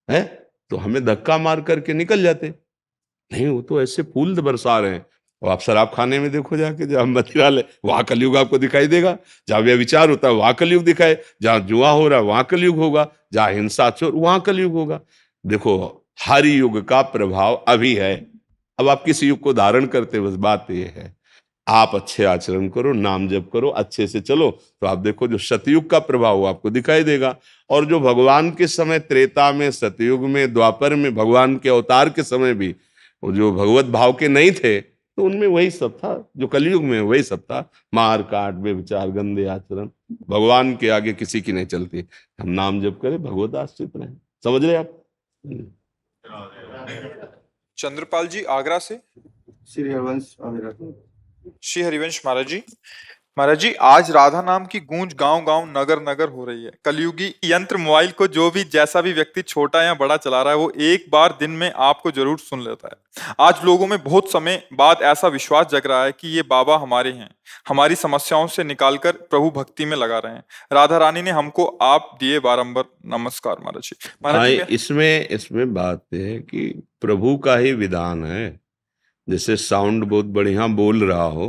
है तो हमें धक्का मार करके निकल जाते। नहीं, वो तो ऐसे फूल बरसा रहे हैं। और आप शराब खाने में देखो जाके, जहां मदिरा ले वहां कलयुग आपको दिखाई देगा। जहां व्यभिचार होता है वहां कलयुग दिखाए, जहां जुआ हो रहा है वहां कलयुग होगा, जहां हिंसा चोर वहां कलयुग होगा। देखो, हर युग का प्रभाव अभी है। अब आप किस युग को धारण करते, बस बात ये है। आप अच्छे आचरण करो, नाम जप करो, अच्छे से चलो, तो आप देखो जो सतयुग का प्रभाव वो आपको दिखाई देगा। और जो भगवान के समय, त्रेता में, सतयुग में, द्वापर में, भगवान के अवतार के समय भी वो जो भगवत भाव के नहीं थे, तो उनमें वही सब था जो कलयुग में वही सब था। मार काट, व्यभिचार, गंदे आचरण, भगवान के आगे किसी की नहीं चलती। हम नाम जप करें, भगवत आश्रित रहे। समझ रहे आप? चंद्रपाल जी आगरा से। श्री हरिवंश आगरा। श्री हरिवंश महाराज जी, महाराज जी आज राधा नाम की गूंज गांव गांव नगर नगर हो रही है। कलयुगी यंत्र मोबाइल को जो भी जैसा भी व्यक्ति छोटा या बड़ा चला रहा है वो एक बार दिन में आपको जरूर सुन लेता है। आज लोगों में बहुत समय बाद ऐसा विश्वास जग रहा है कि ये बाबा हमारे हैं, हमारी समस्याओं से निकालकर प्रभु भक्ति में लगा रहे हैं। राधा रानी ने हमको आप दिए बारंबार नमस्कार महाराज जी। हाँ, महाराज जी इसमें बात है कि प्रभु का ही विधान है। जैसे साउंड बहुत बढ़िया बोल रहा हो,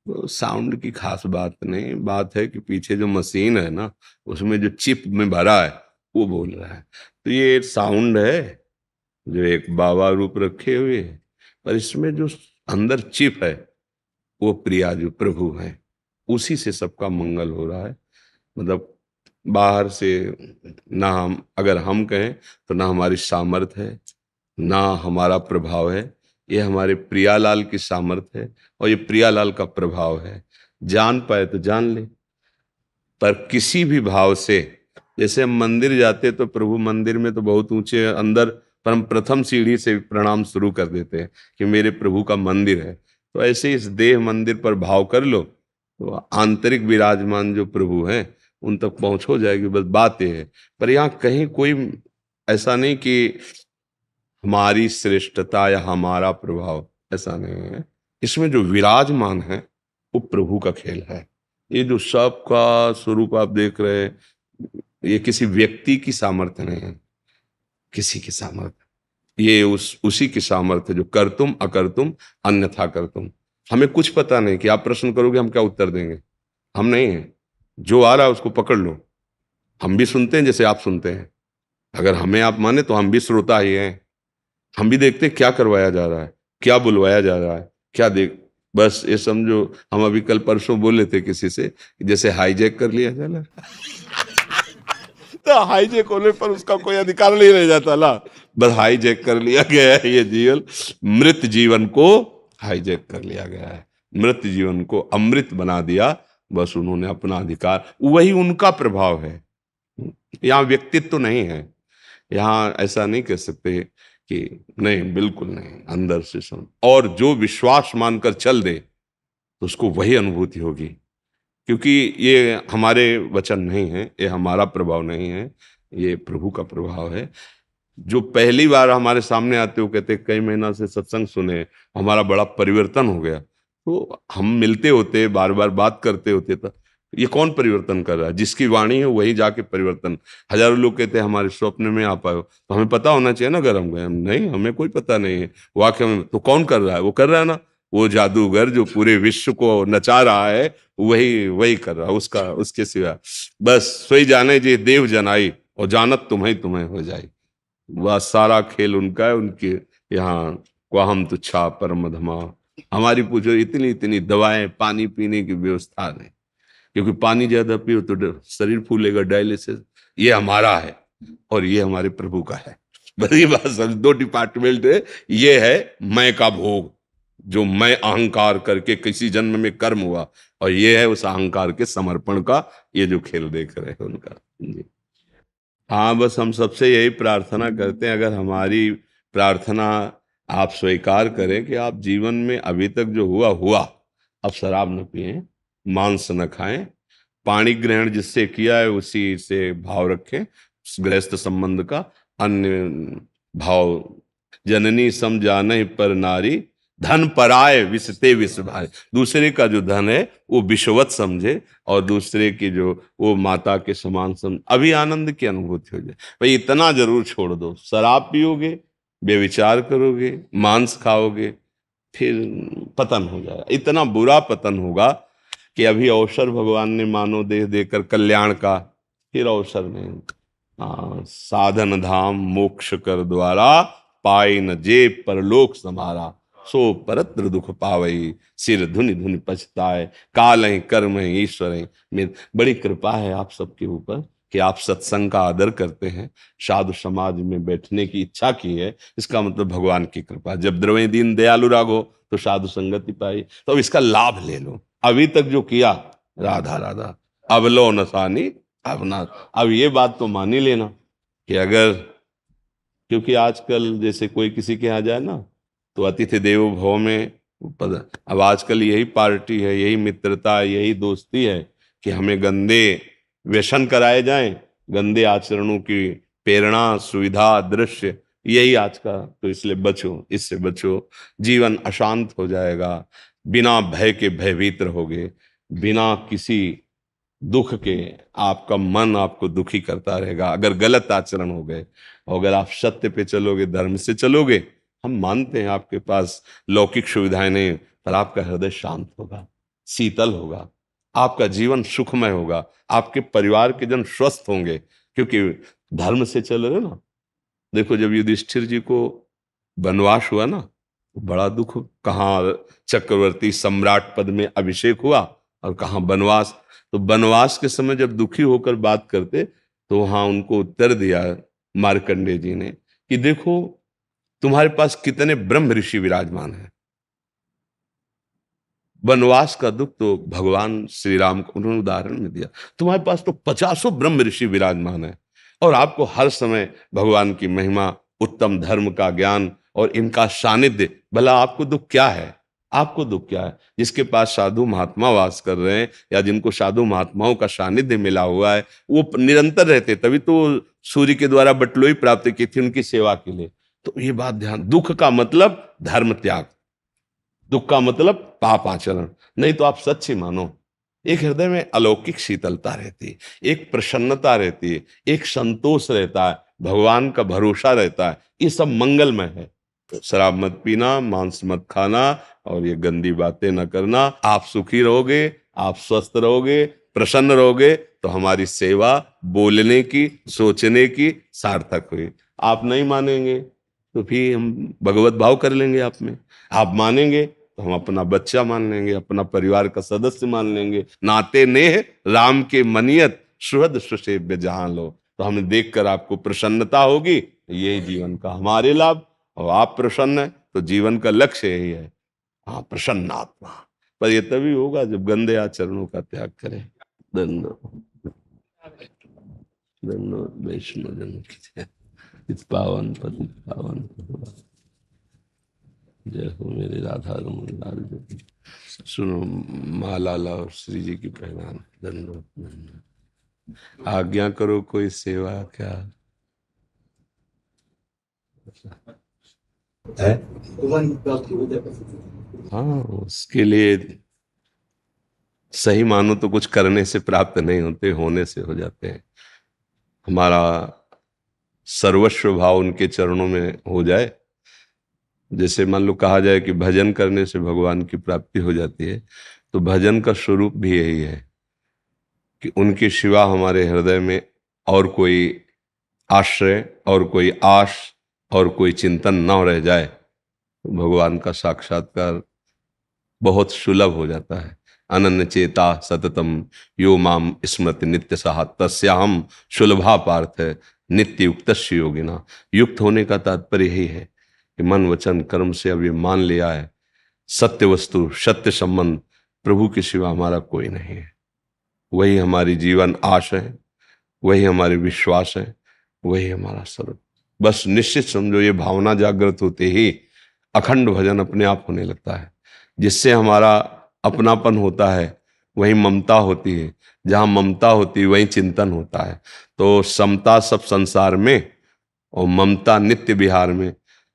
तो साउंड की खास बात नहीं, बात है कि पीछे जो मशीन है ना, उसमें जो चिप में भरा है वो बोल रहा है। तो ये साउंड है जो एक बाबा रूप रखे हुए है, पर इसमें जो अंदर चिप है वो प्रिया जो प्रभु है, उसी से सबका मंगल हो रहा है। मतलब बाहर से ना हम, अगर हम कहें तो ना हमारी सामर्थ है, ना हमारा प्रभाव है। ये हमारे प्रियालाल की सामर्थ है और ये प्रियालाल का प्रभाव है। जान पाए तो जान ले, पर किसी भी भाव से, जैसे हम मंदिर जाते तो प्रभु मंदिर में तो बहुत ऊंचे अंदर पर हम प्रथम सीढ़ी से प्रणाम शुरू कर देते हैं कि मेरे प्रभु का मंदिर है। तो ऐसे इस देह मंदिर पर भाव कर लो, तो आंतरिक विराजमान जो प्रभु हैं उन तक पहुंच हो जाएगी। बस बात ये है। पर यहाँ कहीं कोई ऐसा नहीं कि हमारी श्रेष्ठता या हमारा प्रभाव, ऐसा नहीं है। इसमें जो विराजमान है वो प्रभु का खेल है। ये जो सबका स्वरूप आप देख रहे हैं, ये किसी व्यक्ति की सामर्थ्य नहीं है, किसी की सामर्थ्य, ये उसी की सामर्थ्य जो करतुम अकर्तुम अन्यथा करतुम। हमें कुछ पता नहीं कि आप प्रश्न करोगे हम क्या उत्तर देंगे, हम नहीं है। जो आ रहा है उसको पकड़ लो। हम भी सुनते हैं जैसे आप सुनते हैं। अगर हमें आप माने तो हम भी श्रोता ही हैं। हम भी देखते हैं क्या करवाया जा रहा है, क्या बुलवाया जा रहा है, क्या देख। बस ये समझो, हम अभी कल परसों बोले थे किसी से जैसे हाईजैक कर लिया जाए ना तो हाईजैक होने पर उसका कोई अधिकार नहीं रह जाता ला। बस हाईजैक कर लिया गया है ये जीवन, मृत जीवन को हाईजैक कर लिया गया है, मृत जीवन को अमृत बना दिया। बस उन्होंने अपना अधिकार, वही उनका प्रभाव है। यहाँ व्यक्तित्व तो नहीं है। यहाँ ऐसा नहीं कह सकते कि नहीं, बिल्कुल नहीं, अंदर से सुन। और जो विश्वास मानकर चल दे तो उसको वही अनुभूति होगी, क्योंकि ये हमारे वचन नहीं है, ये हमारा प्रभाव नहीं है, ये प्रभु का प्रभाव है। जो पहली बार हमारे सामने आते हो कहते कई महीना से सत्संग सुने, हमारा बड़ा परिवर्तन हो गया। तो हम मिलते होते, बार बार बात करते होते, तो ये कौन परिवर्तन कर रहा है? जिसकी वाणी है वही जाके परिवर्तन। हजारों लोग कहते हैं हमारे स्वप्न में आ पाए, तो हमें पता होना चाहिए ना। अगर हम गए, नहीं, हमें कोई पता नहीं है वाकई में, तो कौन कर रहा है? वो कर रहा है ना, वो जादूगर जो पूरे विश्व को नचा रहा है, वही कर रहा है, उसका उसके सिवा। बस सोई जाने जे देव जनाई और जानत तुम्हें तुम्हें हो जाए। वह सारा खेल उनका है। उनके यहाँ क्वाहम तुच्छा परम धमा। हमारी पूछो इतनी इतनी दवाएं, पानी पीने की व्यवस्था नहीं, क्योंकि पानी ज्यादा पियो तो शरीर फूलेगा, डायलिसिस। ये हमारा है और ये हमारे प्रभु का है। बस ये बात समझ, दो डिपार्टमेंट है। ये है मैं का भोग, जो मैं अहंकार करके किसी जन्म में कर्म हुआ, और ये है उस अहंकार के समर्पण का, ये जो खेल देख रहे हैं उनका जी। हाँ, बस हम सबसे यही प्रार्थना करते हैं, अगर हमारी प्रार्थना आप स्वीकार करें कि आप जीवन में अभी तक जो हुआ हुआ, अब शराब न पिएं, मांस न खाएं, पाणी ग्रहण जिससे किया है उसी से भाव रखें, गृहस्थ संबंध का। अन्य भाव जननी सम जाने पर नारी, धन पराय विषते विष भारी। दूसरे का जो धन है वो विषवत समझे, और दूसरे की जो वो माता के समान समझ, अभी आनंद की अनुभूति हो जाए। भाई इतना जरूर छोड़ दो, शराब पियोगे, बेविचार करोगे, मांस खाओगे, फिर पतन हो जाएगा। इतना बुरा पतन होगा कि अभी अवसर भगवान ने मानव देह देकर कल्याण का, फिर अवसर नहीं। साधन धाम मोक्ष कर द्वारा, पाए न जे परलोक समारा, सो परत्र दुख पावई, सिर धुनि धुनि पछताए, काल कर्म ईश्वर। में बड़ी कृपा है आप सबके ऊपर कि आप सत्संग का आदर करते हैं, साधु समाज में बैठने की इच्छा की है। इसका मतलब भगवान की कृपा। जब द्रवे दीन दयालु रागो तो साधु संगति पाई, तो अब इसका लाभ ले लो। अभी तक जो किया, राधा राधा, अब लो नसानी अब ना। अब ये बात तो मान ही लेना कि अगर, क्योंकि आजकल जैसे कोई किसी के यहाँ जाए ना, तो अतिथि देवो भव में अब आजकल यही पार्टी है, यही मित्रता, यही दोस्ती है कि हमें गंदे व्यसन कराए जाएं, गंदे आचरणों की प्रेरणा, सुविधा, दृश्य, यही आज का। तो इसलिए बचो, इससे बचो। जीवन अशांत हो जाएगा, बिना भय के भयभीत रहोगे, बिना किसी दुख के आपका मन आपको दुखी करता रहेगा अगर गलत आचरण हो गए। और अगर आप सत्य पे चलोगे, धर्म से चलोगे, हम मानते हैं आपके पास लौकिक सुविधाएं नहीं, पर आपका हृदय शांत होगा, शीतल होगा, आपका जीवन सुखमय होगा, आपके परिवार के जन स्वस्थ होंगे, क्योंकि धर्म से चल रहे ना। देखो, जब युधिष्ठिर जी को वनवास हुआ ना, बड़ा दुख। कहाँ चक्रवर्ती सम्राट पद में अभिषेक हुआ और कहाँ वनवास। तो वनवास के समय जब दुखी होकर बात करते, तो वहां उनको उत्तर दिया मार्कंडेय जी ने कि देखो तुम्हारे पास कितने ब्रह्म ऋषि विराजमान हैं। वनवास का दुख तो भगवान श्री राम को उन्होंने उदाहरण में दिया। तुम्हारे पास तो 50 ब्रह्म ऋषि विराजमान है, और आपको हर समय भगवान की महिमा उत्तम धर्म का ज्ञान और इनका सानिध्य। भला आपको दुख क्या है? आपको दुख क्या है? जिसके पास साधु महात्मा वास कर रहे हैं या जिनको साधु महात्माओं का सानिध्य मिला हुआ है, वो निरंतर रहते, तभी तो सूर्य के द्वारा बटलोई प्राप्त की थी उनकी सेवा के लिए। तो ये बात ध्यान, दुख का मतलब धर्म त्याग, दुख का मतलब पाप आचरण। नहीं तो आप सच ही मानो, एक हृदय में अलौकिक शीतलता रहती है, एक प्रसन्नता रहती है, एक संतोष रहता है, भगवान का भरोसा रहता है, ये सब मंगलमय है। तो शराब मत पीना, मांस मत खाना और ये गंदी बातें न करना। आप सुखी रहोगे, आप स्वस्थ रहोगे, प्रसन्न रहोगे, तो हमारी सेवा बोलने की, सोचने की सार्थक हुई। आप नहीं मानेंगे तो फिर हम भगवत भाव कर लेंगे आप में। आप मानेंगे तो हम अपना बच्चा मान लेंगे, अपना परिवार का सदस्य मान लेंगे। नाते नेह राम के मनियत, सुहृद सुसेव्य जहां लो। तो हमें देखकर आपको प्रसन्नता होगी, यही जीवन का हमारे लाभ। और आप प्रसन्न है तो जीवन का लक्ष्य यही है, हाँ, प्रसन्न आत्मा। पर ये तभी होगा जब गंदे आचरणों का त्याग करें। धन्यवाद, धन्यवाद। वैष्णव जन की जय। इस पावन पति पावन भगवान। जय हो मेरे राधा रमन लाल जी। सुनो, माला लाओ श्री जी की पहचान। धन्यवाद, धन्यवाद। आज्ञा करो कोई सेवा क्या है? हाँ, उसके लिए सही मानो तो कुछ करने से प्राप्त नहीं होते, होने से हो जाते हैं। हमारा सर्वस्व भाव उनके चरणों में हो जाए। जैसे मान लो कहा जाए कि भजन करने से भगवान की प्राप्ति हो जाती है, तो भजन का स्वरूप भी यही है कि उनके सिवा हमारे हृदय में और कोई आश्रय और कोई आश और कोई चिंतन न रह जाए, तो भगवान का साक्षात्कार बहुत सुलभ हो जाता है। अनन्य चेता सततम यो माम स्मृति नित्य सहा तस्याहम सुलभा पार्थ है नित्य युक्त योगिना। युक्त होने का तात्पर्य यही है कि मन वचन कर्म से अब ये मान लिया है, सत्य वस्तु सत्य संबंध प्रभु के सिवा हमारा कोई नहीं है। वही हमारी जीवन आश है, वही हमारे विश्वास है, वही हमारा सर्व। बस निश्चित समझो, ये भावना जागृत होते ही अखंड भजन अपने आप होने लगता है, जिससे हमारा अपनापन होता है, वही ममता होती है, जहाँ ममता होती है वही चिंतन होता है। तो समता सब संसार में और ममता नित्य विहार में।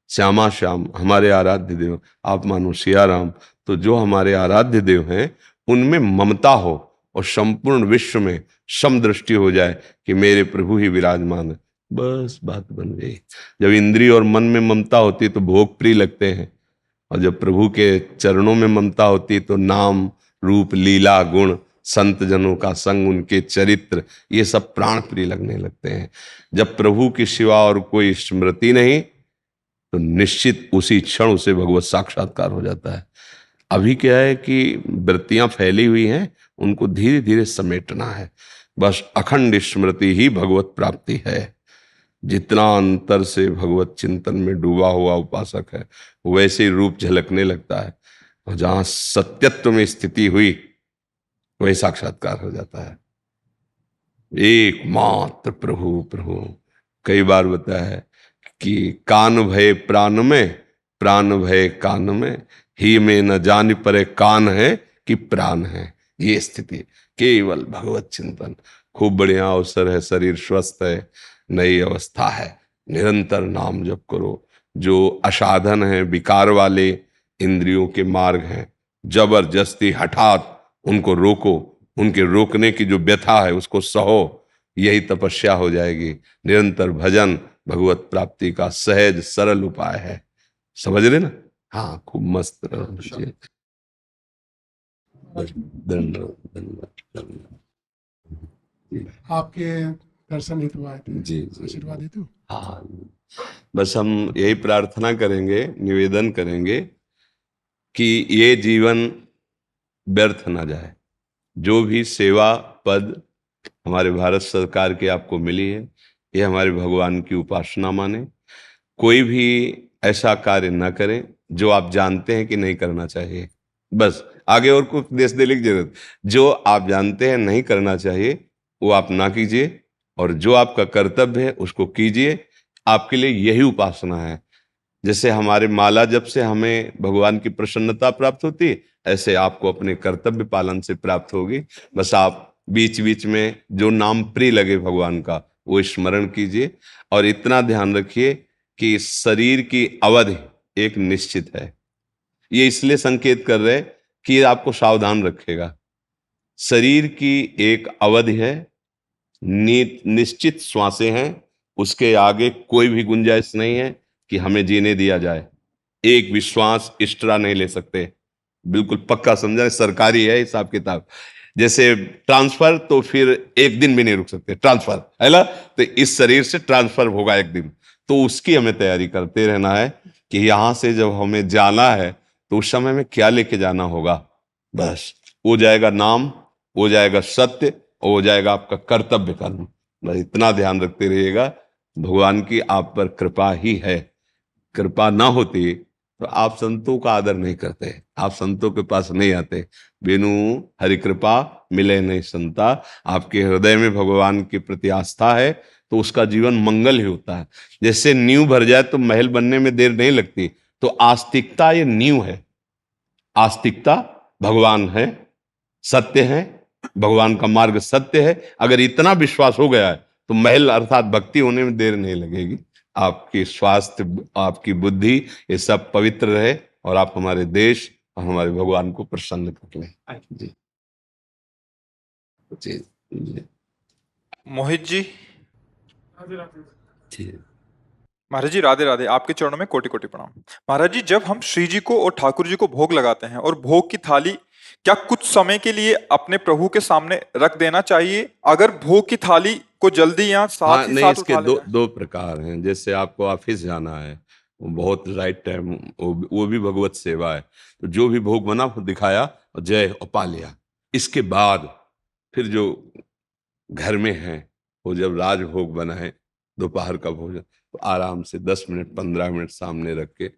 श्यामा श्याम हमारे आराध्य देव, आप मानो सिया राम। तो जो हमारे आराध्य देव हैं उनमें ममता हो और संपूर्ण विश्व में समदृष्टि हो जाए कि मेरे प्रभु ही विराजमान है, बस बात बन गई। जब इंद्रिय और मन में ममता होती है तो भोग प्रिय लगते हैं, और जब प्रभु के चरणों में ममता होती है तो नाम रूप लीला गुण संत जनों का संग उनके चरित्र ये सब प्राण प्रिय लगने लगते हैं। जब प्रभु की सिवा और कोई स्मृति नहीं तो निश्चित उसी क्षण उसे भगवत साक्षात्कार हो जाता है। अभी क्या है कि वृत्तियां फैली हुई हैं, उनको धीरे धीरे समेटना है। बस अखंड स्मृति ही भगवत प्राप्ति है। जितना अंतर से भगवत चिंतन में डूबा हुआ उपासक है वैसे ही रूप झलकने लगता है, और जहां सत्यत्व में स्थिति हुई वही साक्षात्कार हो जाता है। एकमात्र प्रभु प्रभु। कई बार बताया है कि कान भय प्राण में, प्राण भय कान में, ही में न जान परे कान है कि प्राण है। ये स्थिति केवल भगवत चिंतन। खूब बढ़िया अवसर है, शरीर स्वस्थ है, नई अवस्था है, निरंतर नाम जप करो। जो असाधन है, विकार वाले इंद्रियों के मार्ग हैं, जबरदस्ती हठात उनको रोको, उनके रोकने की जो व्यथा है उसको सहो, यही तपस्या हो जाएगी। निरंतर भजन भगवत प्राप्ति का सहज सरल उपाय है। समझ रहे ना? हाँ, खूब मस्त रहो। आपके दर्शन हेतु आए थे, जी जी, आशीर्वाद हेतु। हाँ, बस हम यही प्रार्थना करेंगे, निवेदन करेंगे कि ये जीवन व्यर्थ ना जाए। जो भी सेवा पद हमारे भारत सरकार की आपको मिली है, ये हमारे भगवान की उपासना माने। कोई भी ऐसा कार्य ना करें जो आप जानते हैं कि नहीं करना चाहिए। बस आगे और कुछ देश देने की जरूरत। जो आप जानते हैं नहीं करना चाहिए वो आप ना कीजिए, और जो आपका कर्तव्य है उसको कीजिए। आपके लिए यही उपासना है। जैसे हमारे माला जप से हमें भगवान की प्रसन्नता प्राप्त होती है, ऐसे आपको अपने कर्तव्य पालन से प्राप्त होगी। बस आप बीच बीच में जो नाम प्रिय लगे भगवान का वो स्मरण कीजिए, और इतना ध्यान रखिए कि शरीर की अवधि एक निश्चित है। ये इसलिए संकेत कर रहे कि ये आपको सावधान रखेगा। शरीर की एक अवधि है, निश्चित श्वासें हैं, उसके आगे कोई भी गुंजाइश नहीं है कि हमें जीने दिया जाए। एक भी श्वास एक्स्ट्रा नहीं ले सकते, बिल्कुल पक्का समझा, सरकारी है हिसाब किताब। जैसे ट्रांसफर, तो फिर एक दिन भी नहीं रुक सकते, ट्रांसफर है ना, तो इस शरीर से ट्रांसफर होगा एक दिन, तो उसकी हमें तैयारी करते रहना है कि यहां से जब हमें जाना है तो उस समय में क्या लेके जाना होगा। बस हो जाएगा नाम, हो जाएगा सत्य, हो जाएगा आपका कर्तव्य कर्म। बस इतना ध्यान रखते रहिएगा। भगवान की आप पर कृपा ही है। कृपा ना होती तो आप संतों का आदर नहीं करते, आप संतों के पास नहीं आते। बिनु हरि कृपा मिले नहीं संता। आपके हृदय में भगवान के प्रति आस्था है तो उसका जीवन मंगल ही होता है। जैसे नींव भर जाए तो महल बनने में देर नहीं लगती, तो आस्तिकता ये नींव है। आस्तिकता भगवान है, सत्य है, भगवान का मार्ग सत्य है। अगर इतना विश्वास हो गया है तो महल अर्थात भक्ति होने में देर नहीं लगेगी। आपकी स्वास्थ्य, आपकी बुद्धि, ये सब पवित्र रहे और आप हमारे देश और हमारे भगवान को प्रसन्न कर लें। जी जी जी मोहित जी। जी। महाराज जी राधे राधे, आपके चरणों में कोटि कोटि प्रणाम। महाराज जी, जब हम श्री जी को और ठाकुर जी को भोग लगाते हैं और भोग की थाली क्या कुछ समय के लिए अपने प्रभु के सामने रख देना चाहिए? अगर भोग की थाली को जल्दी या साथ हाँ, ही नहीं, साथ इसके उठा दो लेना है? दो प्रकार हैं। जैसे आपको ऑफिस जाना है, वो बहुत राइट टाइम, वो भी भगवत सेवा है, तो जो भी भोग बना वो दिखाया और जय और पा लिया। इसके बाद फिर जो घर में है, वो जब राजभोग बना है, दोपहर का भोजन, तो आराम से 10 मिनट 15 मिनट सामने रख के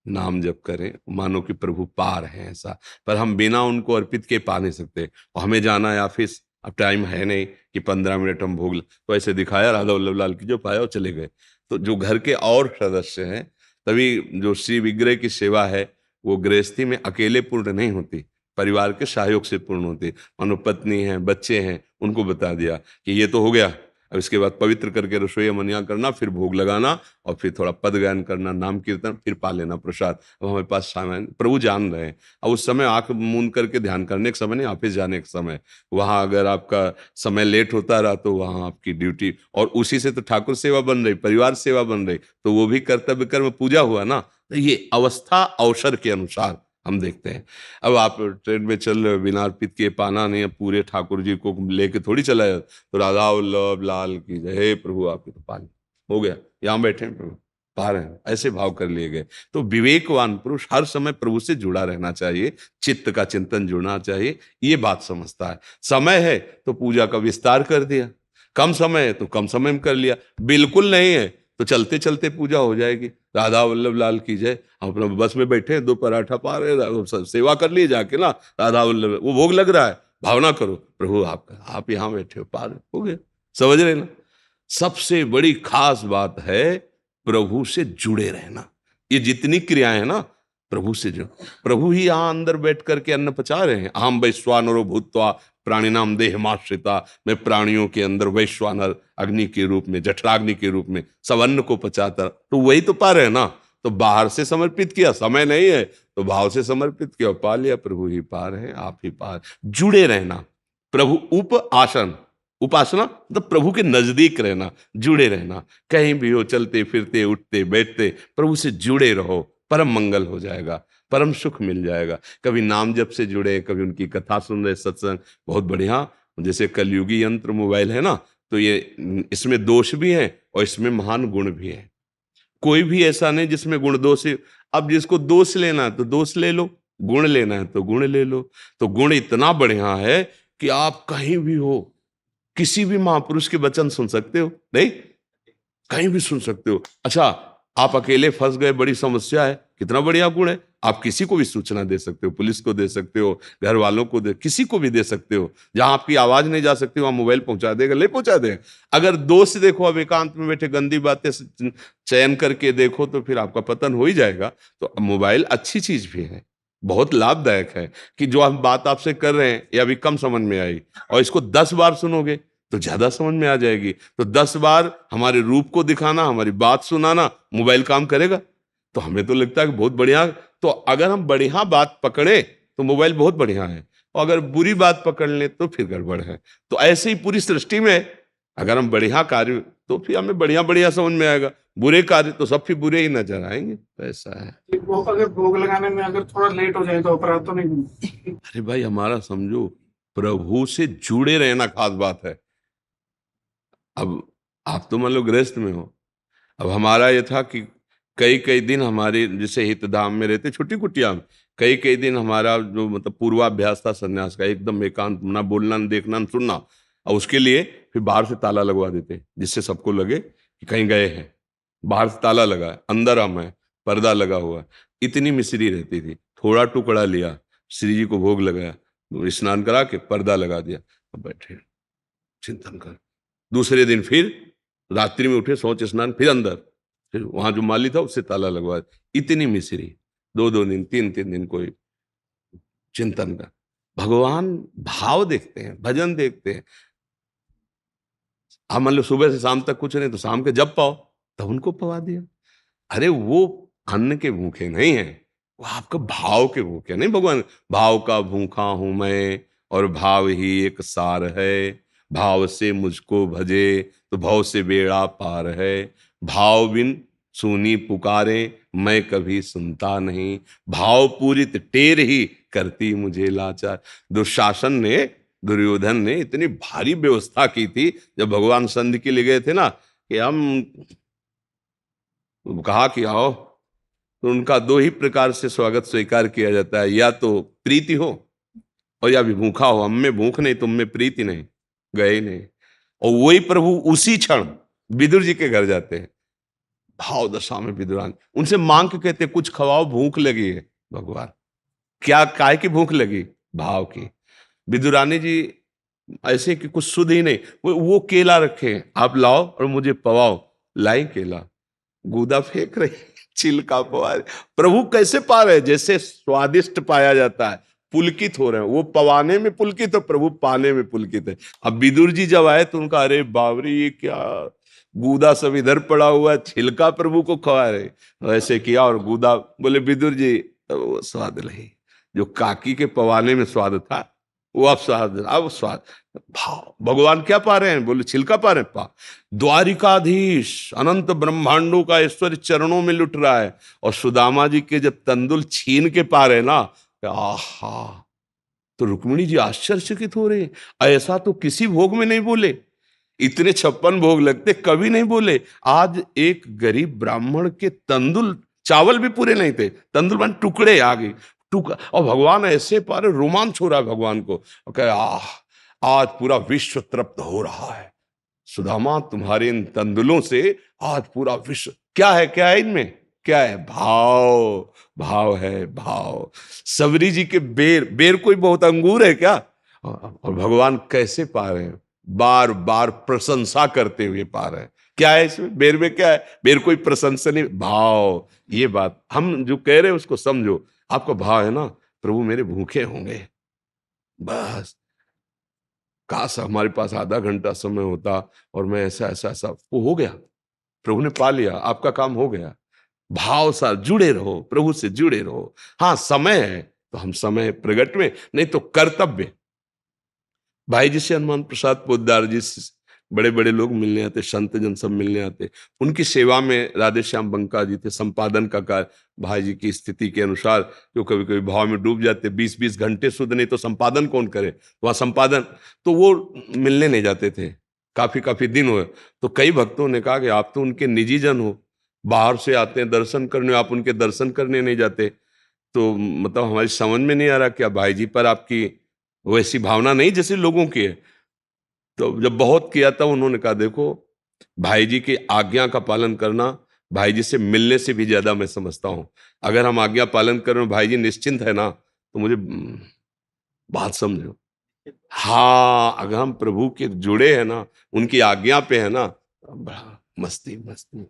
नाम जप करें, मानो कि प्रभु पार हैं ऐसा। पर हम बिना उनको अर्पित के पा नहीं सकते, और हमें जाना है ऑफिस, अब टाइम है नहीं कि 15 मिनट हम भोग तो ऐसे दिखाया राधा वल्लभ लाल की, जो पाया वो चले गए। तो जो घर के और सदस्य हैं, तभी जो श्री विग्रह की सेवा है वो गृहस्थी में अकेले पूर्ण नहीं होती, परिवार के सहयोग से पूर्ण होती। मानो पत्नी है, बच्चे हैं, उनको बता दिया कि ये तो हो गया, अब इसके बाद पवित्र करके रसोई मनिया करना, फिर भोग लगाना, और फिर थोड़ा पद गायन करना, नाम कीर्तन, फिर पा लेना प्रसाद। अब हमारे पास सामान, प्रभु जान रहे हैं। अब उस समय आंख मूंद करके ध्यान करने का समय नहीं, ऑफिस जाने का समय। वहां अगर आपका समय लेट होता रहा तो वहां आपकी ड्यूटी, और उसी से तो ठाकुर सेवा बन रही, परिवार सेवा बन रही, तो वो भी कर्तव्य कर्म पूजा हुआ ना। तो ये अवस्था अवसर के अनुसार हम देखते हैं। अब आप ट्रेन में चल रहे हो, बिना अर्पित किए पाना नहीं है, पूरे ठाकुर जी को लेके थोड़ी चला जाए। तो राधा वल्लभ लाल की जय, हे प्रभु आपकी तो पानी हो गया, यहाँ बैठे हैं प्रभु पा रहे हैं, ऐसे भाव कर लिए गए। तो विवेकवान पुरुष हर समय प्रभु से जुड़ा रहना चाहिए, चित्त का चिंतन जुड़ना चाहिए, ये बात समझता है। समय है तो पूजा का विस्तार कर दिया, कम समय है तो कम समय में कर लिया, बिल्कुल नहीं है तो चलते चलते पूजा हो जाएगी। राधा वल्लभ लाल की जय। हम अपना बस में बैठे हैं, 2 पराठा पा रहे, सेवा कर लिए जाके ना, राधा वल्लभ, वो भोग लग रहा है, भावना करो प्रभु आपका, आप यहाँ बैठे हो, पा रहे हो गया। समझ रहे ना? सबसे बड़ी खास बात है प्रभु से जुड़े रहना। ये जितनी क्रियाएं हैं ना, प्रभु से जो, प्रभु ही यहाँ अंदर बैठ करके अन्न पचा रहे हैं। अहम वैश्वानरो भूत्वा प्राणिनाम देहमाश्रिता, मैं प्राणियों के अंदर वैश्वानर अग्नि के रूप में, जठराग्नि के रूप में सब अन्न को पचाता, तो वही तो पा रहे हैं ना। तो बाहर से समर्पित किया, समय नहीं है तो भाव से समर्पित किया, पा लिया। प्रभु ही पार है, आप ही पार। जुड़े रहना, प्रभु उप आसन, उपासना मतलब प्रभु के नजदीक रहना, जुड़े रहना। कहीं भी हो, चलते फिरते उठते बैठते प्रभु से जुड़े रहो, परम मंगल हो जाएगा, परम सुख मिल जाएगा। कभी नाम जप से जुड़े, कभी उनकी कथा सुन रहे, सत्संग बहुत बढ़िया। जैसे कलयुगी यंत्र मोबाइल है ना, तो ये इसमें दोष भी है और इसमें महान गुण भी है। कोई भी ऐसा नहीं जिसमें गुण दोष है। अब जिसको दोष लेना है तो दोष ले लो, गुण लेना है तो गुण ले लो। तो गुण इतना बढ़िया है कि आप कहीं भी हो, किसी भी महापुरुष के वचन सुन सकते हो, नहीं कहीं भी सुन सकते हो। अच्छा, आप अकेले फंस गए, बड़ी समस्या है, कितना बढ़िया गुण है। आप किसी को भी सूचना दे सकते हो, पुलिस को दे सकते हो, घर वालों को किसी को भी दे सकते हो। जहां आपकी आवाज नहीं जा सकती वहां मोबाइल पहुंचा देगा, ले पहुंचा देगा। अगर दोस्त देखो, अब एकांत में बैठे गंदी बातें चयन करके देखो तो फिर आपका पतन हो ही जाएगा। तो मोबाइल अच्छी चीज भी है, बहुत लाभदायक है कि जो हम बात आपसे कर रहे हैं ये अभी कम समझ में आई, और इसको 10 बार सुनोगे तो ज्यादा समझ में आ जाएगी। तो 10 बार हमारे रूप को दिखाना, हमारी बात सुनाना मोबाइल काम करेगा। तो हमें तो लगता है कि बहुत बढ़िया। तो अगर हम बढ़िया बात पकड़े तो मोबाइल बहुत बढ़िया है, और अगर बुरी बात पकड़ लें तो फिर गड़बड़ है। तो ऐसे ही पूरी सृष्टि में अगर हम बढ़िया कार्य तो फिर हमें बढ़िया बढ़िया समझ में आएगा, बुरे कार्य तो सब फिर बुरे ही नजर आएंगे। तो ऐसा है। वो अगर भोग लगाने में अगर थोड़ा लेट हो जाए तो अपराध तो नहीं? अरे भाई, हमारा समझो प्रभु से जुड़े रहना खास बात है। अब आप तो मान लो गृहस्थ में हो, अब हमारा ये था कि कई कई दिन हमारे जैसे हितधाम में रहते, छोटी कुटिया में, कई कई दिन हमारा जो मतलब पूर्वाभ्यास था सन्यास का, एकदम एकांत, ना बोलना, ना देखना, ना सुनना। और उसके लिए फिर बाहर से ताला लगवा देते जिससे सबको लगे कि कहीं गए हैं। बाहर से ताला लगा है, अंदर हम है, पर्दा लगा हुआ है। इतनी मिश्री रहती थी, थोड़ा टुकड़ा लिया, श्री जी को भोग लगाया, स्नान करा के पर्दा लगा दिया, अब बैठे चिंतन कर। दूसरे दिन फिर रात्रि में उठे, शौच स्नान, फिर अंदर, फिर वहां जो माली था उससे ताला लगवा। इतनी मिश्री, 2-2 दिन, 3-3 दिन कोई चिंतन का। भगवान भाव देखते हैं, भजन देखते हैं। हम मान लो सुबह से शाम तक कुछ नहीं, तो शाम के जब पाओ तब उनको पवा दिया। अरे वो अन्न के भूखे नहीं है, वो आपका भाव के भूखे नहीं। भगवान भाव का भूखा हूं मैं, और भाव ही एक सार है। भाव से मुझको भजे तो भव से बेड़ा पार है। भाव बिन सुनी पुकारे मैं कभी सुनता नहीं। भाव पूरित टेर ही करती मुझे लाचार। दुशासन ने, दुर्योधन ने इतनी भारी व्यवस्था की थी जब भगवान संधि के लिए गए थे ना, कि हम कहा कि आओ, तो उनका 2 ही प्रकार से स्वागत स्वीकार किया जाता है, या तो प्रीति हो और या भी भूखा हो। हम में भूख नहीं, तुम में प्रीति नहीं, गए ही नहीं। और वही प्रभु उसी क्षण विदुर जी के घर जाते हैं, भाव दशा में विदुरान उनसे मांग के कहते कुछ खवाओ, भूख लगी है। भगवान क्या, काय की भूख लगी? भाव की। विदुरानी जी ऐसे कि कुछ सुध ही नहीं, वो केला रखे, आप लाओ और मुझे पवाओ। लाई केला, गूदा फेंक रही, छिलका पवा रहे। प्रभु कैसे पा रहे? जैसे स्वादिष्ट पाया जाता है, पुलकित हो रहे हैं। वो पवाने में पुलकित है, प्रभु पाने में पुलकित है। अब विदुर जी जब आए तो उनका, अरे बावरी, ये क्या गूदा सब इधर पड़ा हुआ है, छिलका प्रभु को खवा रहे। ऐसे किया और गूदा, बोले विदुर जी वो स्वाद नहीं, जो काकी के पवाने में स्वाद था वो अब स्वाद, अब स्वाद। भाव भगवान क्या पा रहे हैं? बोले छिलका पा रहे हैं। पा द्वारिकाधीश अनंत ब्रह्मांडों का ऐश्वर्य चरणों में लुट रहा है, और सुदामा जी के जब तंदुल छीन के पा रहे ना, आहा, तो रुक्मिणी जी आश्चर्यचकित हो रहे, ऐसा तो किसी भोग में नहीं बोले। इतने 56 भोग लगते, कभी नहीं बोले। आज एक गरीब ब्राह्मण के तंदुल, चावल भी पूरे नहीं थे, तंदुल बन टुकड़े आ गए, और भगवान ऐसे पारे, रोमांच हो रहा है भगवान को। कहे आज पूरा विश्व तृप्त हो रहा है सुदामा, तुम्हारे इन तंदुलों से आज पूरा विश्व। क्या है, क्या है इनमें? क्या है? भाव, भाव है, भाव। सबरी जी के बेर, बेर कोई बहुत अंगूर है क्या? और भगवान कैसे पा रहे हैं? बार बार प्रशंसा करते हुए पा रहे हैं। क्या है इसमें? बेर में क्या है? बेर कोई प्रशंसा नहीं, भाव। ये बात हम जो कह रहे हैं उसको समझो। आपका भाव है ना, प्रभु मेरे भूखे होंगे, बस काश हमारे पास आधा घंटा समय होता और मैं ऐसा ऐसा ऐसा, वो हो गया, प्रभु ने पा लिया, आपका काम हो गया। भाव सा जुड़े रहो, प्रभु से जुड़े रहो। हाँ, समय है तो हम समय प्रगट में, नहीं तो कर्तव्य। भाई जी से हनुमान प्रसाद पोद्दार जी से बड़े बड़े लोग मिलने आते, संत जन सब मिलने आते। उनकी सेवा में राधे श्याम बंका जी थे, संपादन का कार्य भाई जी की स्थिति के अनुसार, जो कभी कभी भाव में डूब जाते, 20-20 घंटे शुद्ध नहीं तो संपादन कौन करे, वहाँ संपादन, तो वो मिलने नहीं जाते थे। काफी काफी दिन हुए, तो कई भक्तों ने कहा कि आप तो उनके निजी जन हो, बाहर से आते हैं दर्शन करने, आप उनके दर्शन करने नहीं जाते। तो मतलब हमारी समझ में नहीं आ रहा, क्या भाई जी पर आपकी वैसी भावना नहीं जैसे लोगों की है? तो जब बहुत किया था, उन्होंने कहा देखो, भाई जी की आज्ञा का पालन करना भाई जी से मिलने से भी ज्यादा मैं समझता हूँ। अगर हम आज्ञा पालन कर रहे हो, भाई जी निश्चिंत है ना, तो मुझे बात समझो। हाँ, अगर हम प्रभु के जुड़े हैं ना, उनकी आज्ञा पे है ना, बड़ा मस्ती मस्ती।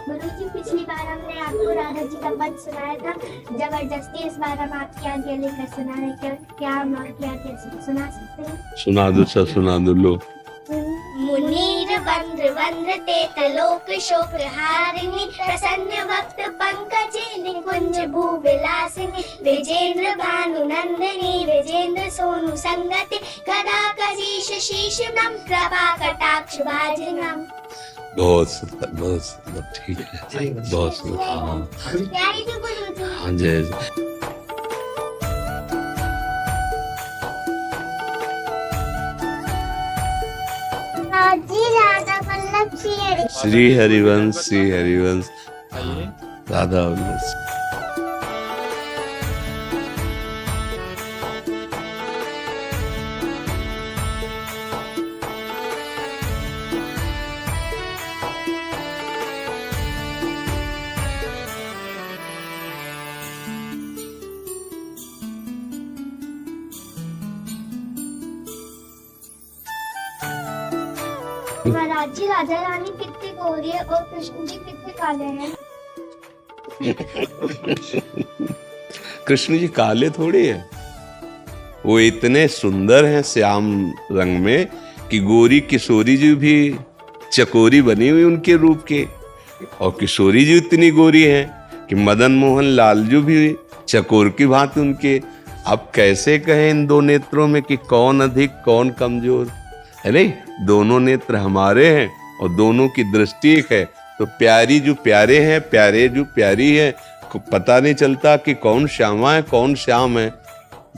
गुरुजी, पिछली बार हमने आपको राधा जी का पद सुनाया था जबरदस्ती, इस बार हम आपके आगे लेकर सुना रहे, क्या हम आपके आगे सुना सकते हैं? सुना दो सर, सुना दो। लो। मुनीर वंद्र वंद्रते तलोक शोक हारिणी, प्रसन्न भक्त पंकजे निकुंज भूविलासिनी, विजेंद्र भानु नंदिनी, विजेंद्र सोनु संगति, गदा कशीश शीशनम, कृपा कटाक्ष भाजनम। बहुत सुंदर, बहुत सुंदर, ठीक है, बहुत सुंदर। हाँ प्यारी थी गुरुजी। हाँ, जय जय। जी राधा वल्लभ श्री हरिवंश, श्री हरिवंश, राधा वल्लभ। महाराज जी, राधा रानी कितनी गोरी है और कृष्ण जी कितने काले हैं? कृष्ण जी काले थोड़ी है, वो इतने सुंदर हैं श्याम रंग में कि गोरी किशोरी जी भी चकोरी बनी हुई उनके रूप के, और किशोरी जी इतनी गोरी हैं कि मदन मोहन लालजू भी चकोर की भांति उनके। अब कैसे कहें इन दो नेत्रों में कि कौन अधिक कौन कमजोर है? नहीं, दोनों नेत्र हमारे हैं और दोनों की दृष्टि एक है। तो प्यारी जो प्यारे हैं, प्यारे जो प्यारी है, पता नहीं चलता कि कौन श्यामा है कौन श्याम है।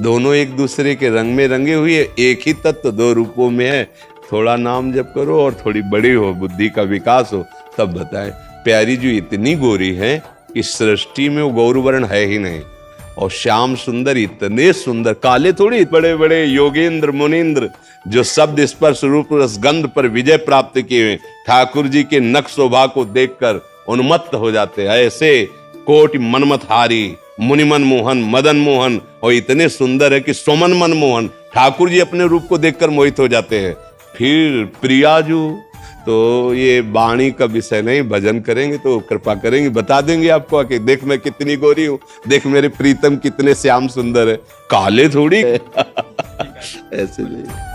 दोनों एक दूसरे के रंग में रंगे हुए, एक ही तत्व दो रूपों में है। थोड़ा नाम जप करो और थोड़ी बड़ी हो, बुद्धि का विकास हो, तब बताएं। प्यारी जो इतनी गोरी है कि सृष्टि में वो गौरवर्ण है ही नहीं, और श्याम सुंदर इतने सुंदर, काले थोड़ी, बड़े बड़े योगेंद्र मुनीन्द्र जो शब्द स्पर्श रूप रसगंध पर विजय प्राप्त किए हुए ठाकुर जी के नख शोभा को देखकर उन्मत्त हो जाते हैं। ऐसे कोटि मनमतहारी मुनिमन मोहन मदन मोहन, और इतने सुंदर है कि सोमन मन मोहन, ठाकुर जी अपने रूप को देखकर मोहित हो जाते हैं। फिर प्रियाजू, तो ये वाणी का विषय नहीं, भजन करेंगे तो कृपा करेंगे, बता देंगे आपको कि देख मैं कितनी गोरी हूँ, देख मेरे प्रीतम कितने श्याम सुंदर है, काले थोड़ी है। ऐसे नहीं।